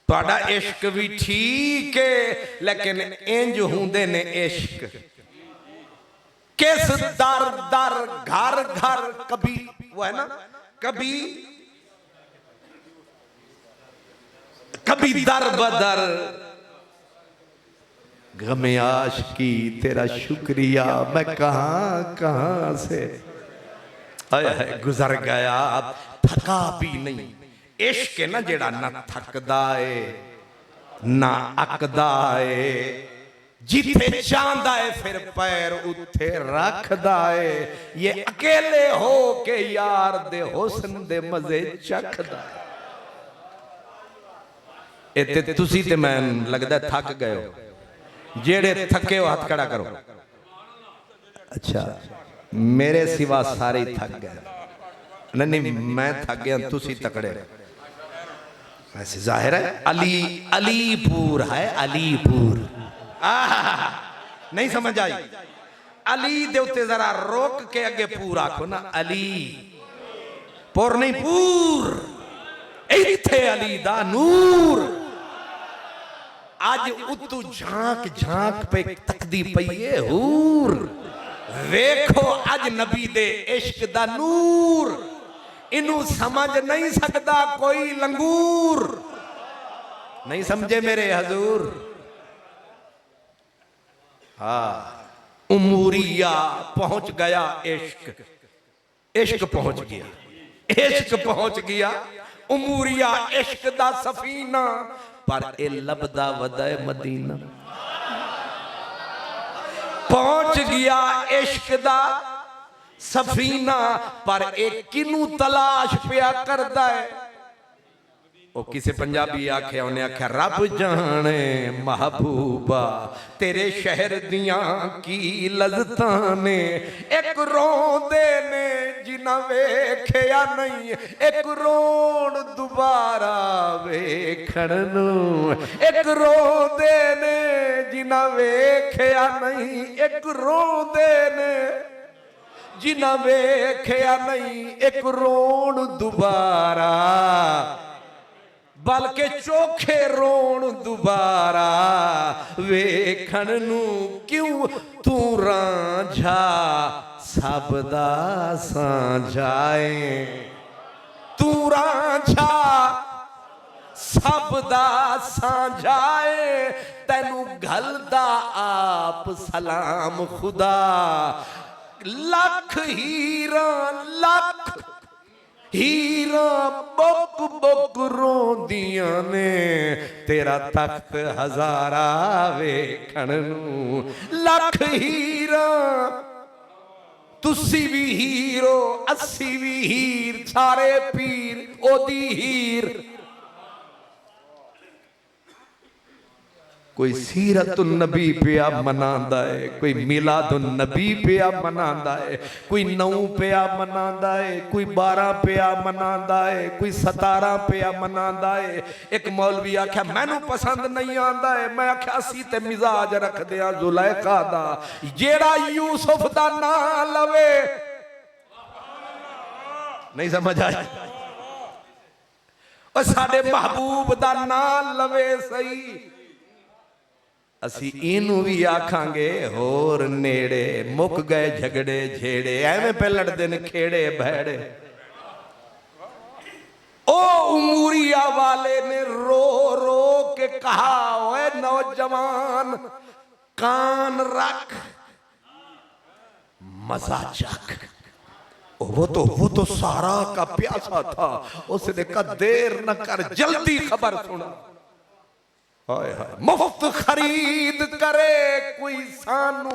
तुहाडा इश्क भी ठीक है, लेकिन इंज हुंदे ने इश्क किस दर दर घर घर, कभी वो है ना कभी कभी दर बदर। गमे आशिकी तेरा शुक्रिया मैं कहां कहां से गुजर गया, थका भी नहीं। इश्क है ना जेड़ा ना थकदा है ना अकदा है, जिथे चाहता है फिर पैर उथे रखदा है, ये अकेले हो के यार दे हुस्न दे मजे चखदा है। इत्ते तुसी ते मैं लगदा थक गए हो, जेड़े थके हो हाथ खड़ा करो। अच्छा मेरे सिवा सारे थक गए। नहीं मैं थक गया, तुसी तकड़े। वैसे जाहिर है अलीपुर है, अलीपुर। नहीं समझ आई? अली दे उत्ते जरा रोक के अगे पूर आखो ना, अली पुर नहीं पूर, इत्थे अली दा नूर। आज उतू झांक झांक पे तकदी पईए हूर, वेखो अज नबी दे इश्क दा नूर, इनू समझ नहीं सकता कोई लंगूर। नहीं समझे मेरे हजूर? हाँ उमूरिया पहुंच गया, इश्क इश्क पहुंच गया, इश्क पहुंच गया उमूरिया इश्क दा सफीना, पर ए लबदा वदाए मदीना। पहुंच गया इश्क दा सफीना, पर एक किनू तलाश पिया करदा है। ओ किसी पंजाबी आख्या, उन्हें आख्या रब जाने महबूबा तेरे शहर दियां की लज़तां ने, एक रोंदे ने जिन्हां वेखिया नहीं, एक रोण दुबारा वेखण नूं, एक रोंदे ने जिन्हां वेखिया नहीं, एक रोंदे ने जिन्हां वेखिया नहीं, एक रोण दुबारा, बल्कि चोखे रोण दुबारा वेखण नूं। क्यों तू रांझा सब दा सांझाए, तू रांझा सब दा सांझाए, तैनू घलदा आप सलाम खुदा। लख हीरा लख हीरा बुक बुक रोंदियां ने, तेरा तख्त हजारा वेखण नूं। लख हीरा तुसी भी हीरो, अस्सी भी हीर, सारे पीर ओदी हीर। कोई सीरतुन नबी पिया मनांदा है, कोई मिलादुन नबी पिया मनांदा है, कोई 9 पिया मनांदा है, कोई 12 पिया मनांदा है, कोई 17 पिया मनांदा है। एक मौलवी आख्या मैनू पसंद नहीं आंदा है, मैं आख्या असी ते मिजाज रख दिया जुलैखा दा, जेड़ा यूसुफ दा नाम लवे। नहीं समझ आई? और साडे महबूब दा नाम लवे सही, असी इनू भी आखांगे होर नेड़े। मुक गए झगड़े झेड़े, एवें पे लड़दे ने खेड़े भैड़े। ओ उमूरिया वाले ने रो रो के कहा, ओए नौजवान कान रख मजा चख। वो तो सारा का प्यासा था, उसने कहा देर न कर जल्दी खबर सुना। हाय हाय मुफ्त खरीद करे कोई सानू,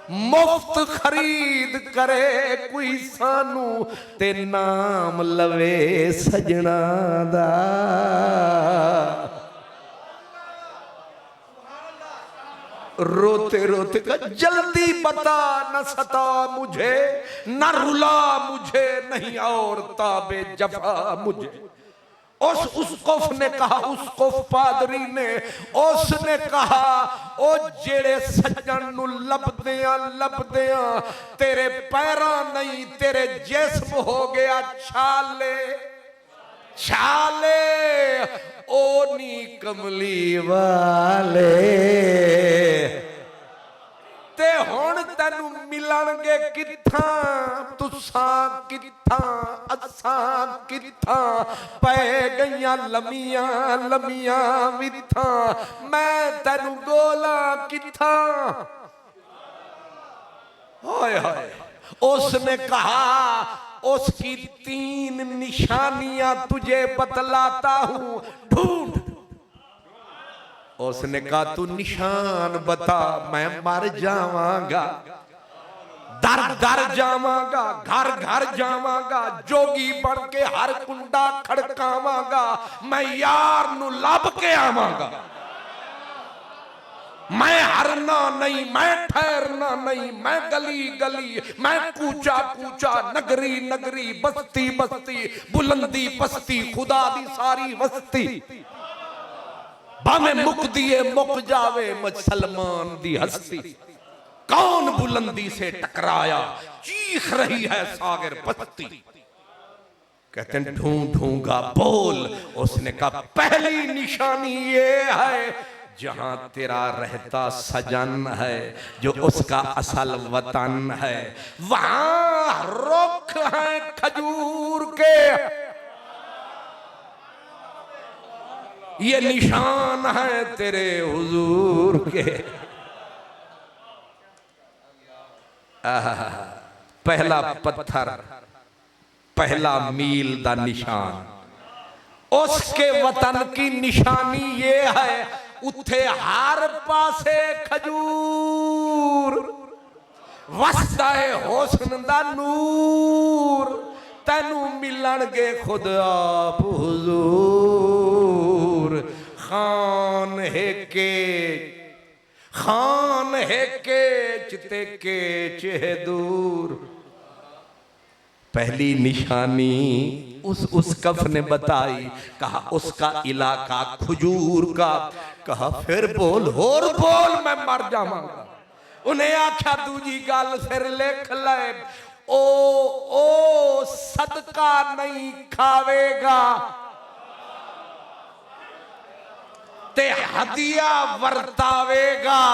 मुफ्त खरीद करे कोई सानू ते नाम लवे सजना दा। रोते रोते का जल्दी बता न सता मुझे, न रुला मुझे, नहीं और ताबे जफा मुझे। उस उसकोफ ने कहा, उसकोफ पादरी ने, उसने कहा ओ जेड़े सज्जन नु लभदियां तेरे पैरां नहीं तेरे जिस्म हो गया छाले छाले। ओ नी कमली वाले ते हुण तैनू मिलणगे कित्थां, तुसां कित्थां असां कित्थां, पै गईयां लमियां लमियां विथां, मैं तैनू गोला कित्थां। हाय हाय। उसने कहा उसकी 3 निशानियां तुझे बतलाता हूं, ढूंढ। उसने कहा तू निशान बता, मैं मर जावांगा, दर दर जावांगा, घर घर जावांगा, जोगी बन के हर कुंडा खड़कावांगा, मैं यार नु लब के आवांगा। मैं हरना नहीं, मैं ठहरना नहीं, मैं गली गली, मैं कूचा कूचा, नगरी नगरी, बस्ती बस्ती, बुलंदी पस्ती, खुदा दी सारी वस्ती, भाਵੇਂ मुक दिए मुक जावे मुसलमान दी हस्ती। कौन बुलंदी से टकराया, चीख रही है सागर बस्ती। कहते हैं ढूंढूंगा बोल। उसने कहा पहली निशानी ये है, जहां तेरा रहता सजन है, जो उसका असल वतन है, वहां रुख है खजूर के, ये निशान है तेरे हुजूर के। पहला पत्थर, पहला मील दा निशान, उसके वतन की निशानी ये है, उथे हर पासे खजूर, वसदा है हुस्न दा नूर, तैनू मिलणगे खुद आप हुजूर। खान है के चिते के चेह दूर। पहली निशानी उस कफ ने बताई, कहा उसका इलाका खजूर का। कहा फिर बोल, होर बोल, मैं मर जावांगा। उन्हें आख्या दूजी गल फिर लिख ले, ओ सदका नहीं खावेगा ते हदिया वर्तावेगा।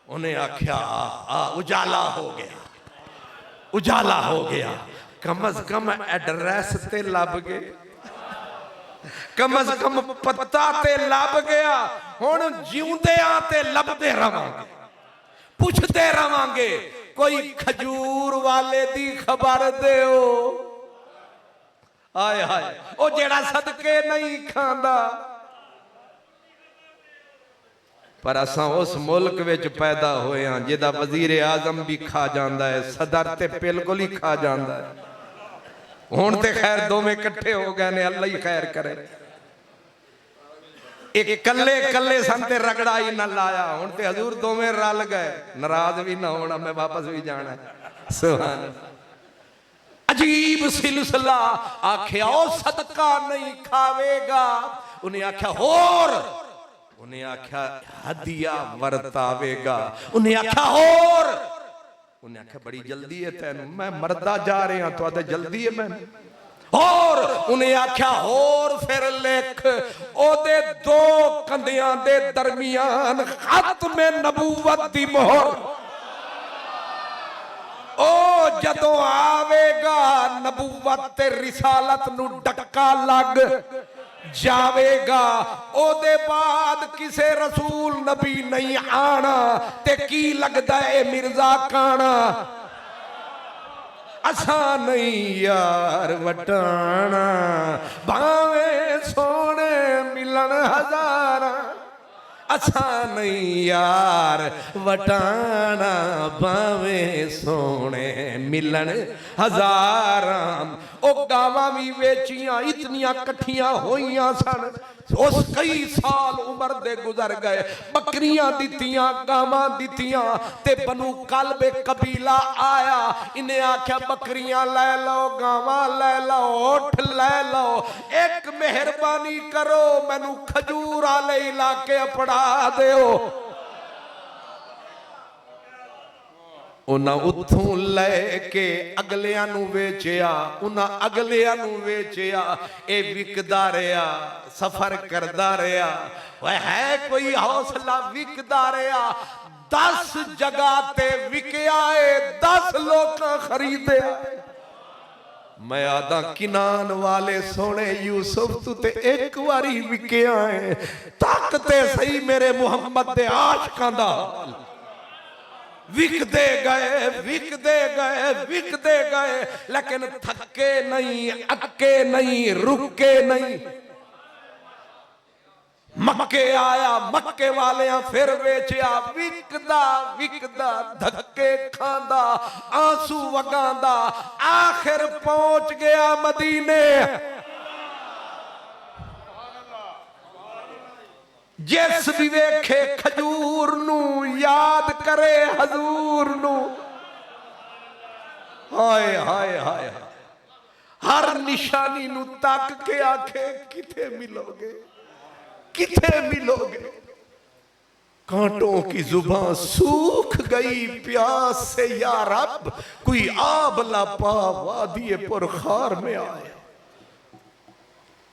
उन्हें आख्या उजाला हो गया, उजाला हो गया। कम अज कम एड्रेस ते लब गए, कम अज कम पता ते लब गया। हुण जिउंदियां ते लभदे रवांगे, पुछदे रवांगे, कोई खजूर वाले दी खबर देओ। हाय हाय, ओ जेड़ा सदके नहीं खांदा। पर असां उस मुल्क विच पैदा होए हां जिहदा वजीर आजम भी खा जांदा है, सदर ते बिल्कुल ही खा जांदा है। हुण ते खैर दोवें इकट्ठे हो गए ने, अल्लाह ही खैर करे। एक कल्ले कल्ले सन ते रगड़ा ही ना लाया, हुण ते हजूर दोवें रल गए। नाराज भी ना होना, मैं वापस भी जाना है। सुभान अजीब सिलसिला। आख्या ओ सदका नहीं खावेगा। उन्हें आख्या होर, उन्हें आख्या हदिया वर्तावेगा। उन्हें आख्या होर, उन्हें आख्या बड़ी जल्दी है तैनू, मैं मरदा जा रहा तो आते जल्दी है मैं। और उन्हें आख्या होर फिर लिख, ओदे 2 कंधियां दे दरमियान खत्म नबूवत दी मोहर। ओ जदों आवेगा नबूवत ते रिसालत नू डक्का लग जावेगा, ओदे बाद किसे रसूल नबी नहीं आना। ते की लगदा है मिर्जा काना, असा नहीं यार वटाना। भावे सोने मिलन हजारा, असा नहीं यार वटाना बावे सोने मिलन हजारां ओ गावां भी वेचियां इतनियां कठियां होइयां सन उस कई साल उम्र दे गुजर गए बकरियां दितियां गावां दितियां ते बनु कल्बे कबीला आया इन्हें आख्या बकरियां ले लो गावां ले लो उठ ले लो एक मेहरबानी करो मैनू खजूर वाले इलाके पड़ा दिओ उन्हां उथों लैके अगलियां नू वेचिया उन्हां अगलियां नू वेचिया ए विकदा रहा सफर करदा रहा वह है कोई हौसला विकदा रहा 10 जगह ते विकया है 10 लोग खरीदे मैं आदा किनान वाले सोने यूसुफ तू ते एक बारी विकया है ताकते सही मेरे मुहम्मद दे आशिकां दा हाल विकदे गए विकदे गए विकदे गए लेकिन थके नहीं अक्के नहीं रुके नहीं मक्के आया मक्के वाले फिर वेचिया विकदा विकदा धक्के खांदा आंसू वगांदा आखिर पहुंच गया मदीने जिस भी वेखे खजूर नू याद करे हजूर नू हाय हाय हाय हर निशानी नू तक के आखे किथे मिलोगे किथे मिलोगे कांटों की जुबान सूख गई प्यास से या रब कोई आब ला पा वादिये पुरखार में आया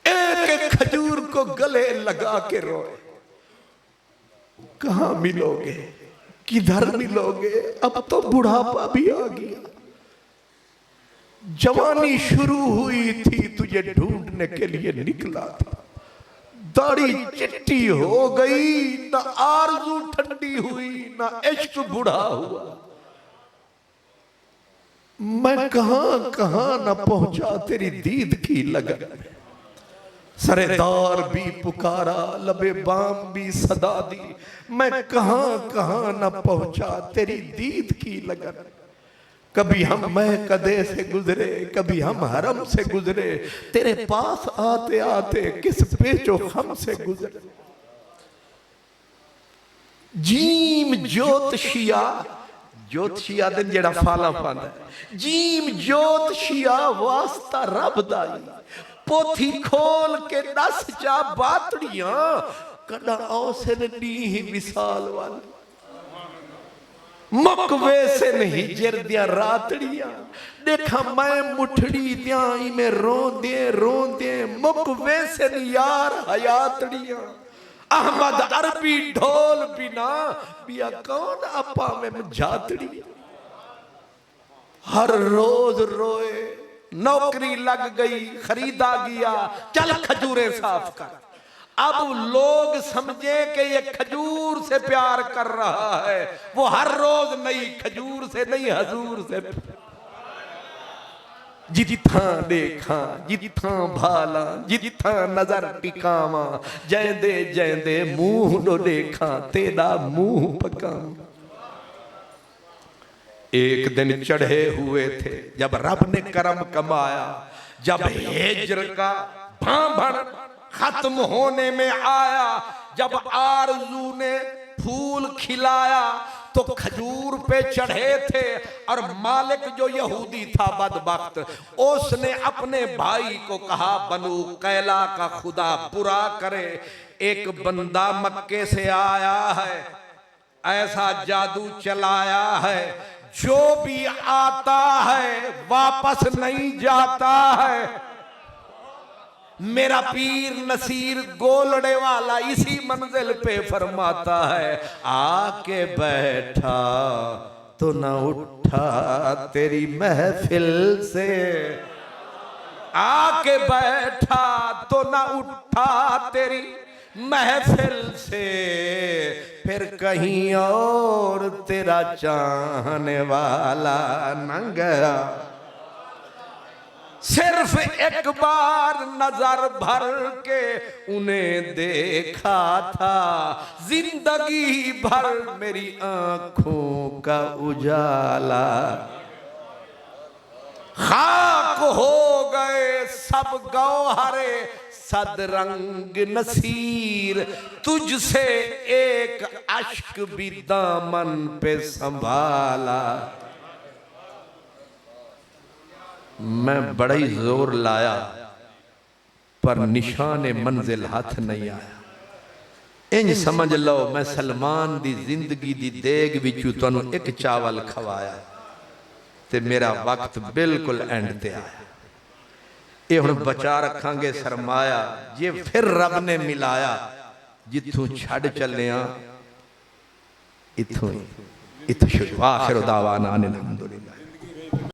एक एक खजूर को गले लगा के रोए कहां मिलोगे किधर मिलोगे अब तो बुढ़ापा भी आ गया जवानी शुरू हुई थी तुझे ढूंढने के लिए निकला था दाढ़ी चिट्टी हो गई ना आरज़ू ठंडी हुई ना इश्क बुढ़ा हुआ मैं कहां कहां ना पहुंचा तेरी दीद की लगन सरेदार भी पुकारा लबे बाम भी सदा दी मैं कहां कहां न पहुंचा तेरी दीद की लगन कभी हम महकदे से गुजरे कभी हम हरम से गुजरे तेरे पास आते आते किस पेचो हम से गुजरे जीम ज्योतिषिया ज्योतिषिया दिन जेड़ा फाला पांदा जीम ज्योतिषिया वास्ता रब दा पोथी खोल के दस जा बातड़ियां कदा औसे नी विशाल वाली मुकवे से नहीं जरदिया रातड़ियां देखा मैं मुठड़ी दियाई में रोंदे मुकवे से यार हयातड़ियां अहमद अरबी ढोल बिना बिया कौन आपा में जातड़ी हर रोज रोए नौकरी लग गई खरीदा गया चल खजूरें साफ कर अब लोग समझे कि ये खजूर से प्यार कर रहा है वो हर रोज नई खजूर से नई हजूर से जिथा देखा जिथा भाला जिथा नजर टिकावा जैंदे मुंह नो देखा तेरा मुंह पका एक दिन चढ़े हुए थे जब रब ने करम कमाया जब हिज्र का भांभण खत्म होने में आया जब आरज़ू ने फूल खिलाया तो खजूर पे चढ़े थे और मालिक जो यहूदी था बदबख्त उसने अपने भाई को कहा बनु कैला का खुदा बुरा करे एक बंदा मक्के से आया है ऐसा जादू चलाया है जो भी आता है वापस नहीं जाता है मेरा पीर नसीर गोलड़े वाला इसी मंजिल पे फरमाता है आके बैठा तो न उठा तेरी महफिल से आके बैठा तो न उठा तेरी महफिल से फिर कहीं और तेरा चाहने वाला न गया सिर्फ एक बार नजर भर के उन्हें देखा था, जिंदगी भर मेरी आंखों का उजाला। खाक हो गए सब गौहरे सदरंग नसीर, तुझसे एक अश्क भी दामन पे संभाला। मैं बड़ा ही जोर लाया पर निशान मंजिल हाथ नहीं आया। इंज समझ लो मैं सलमान दी जिंदगी दी देग विचू तुहानू एक चावल खवाया ते मेरा वक्त बिल्कुल एंड ते आया। ये हुण बचा रखांगे सरमाया, जे फिर रब ने मिलाया जिथों छड़ चलिया इथों शुरू। आखिर दावाना अनिल हम्दुलिल्लाह।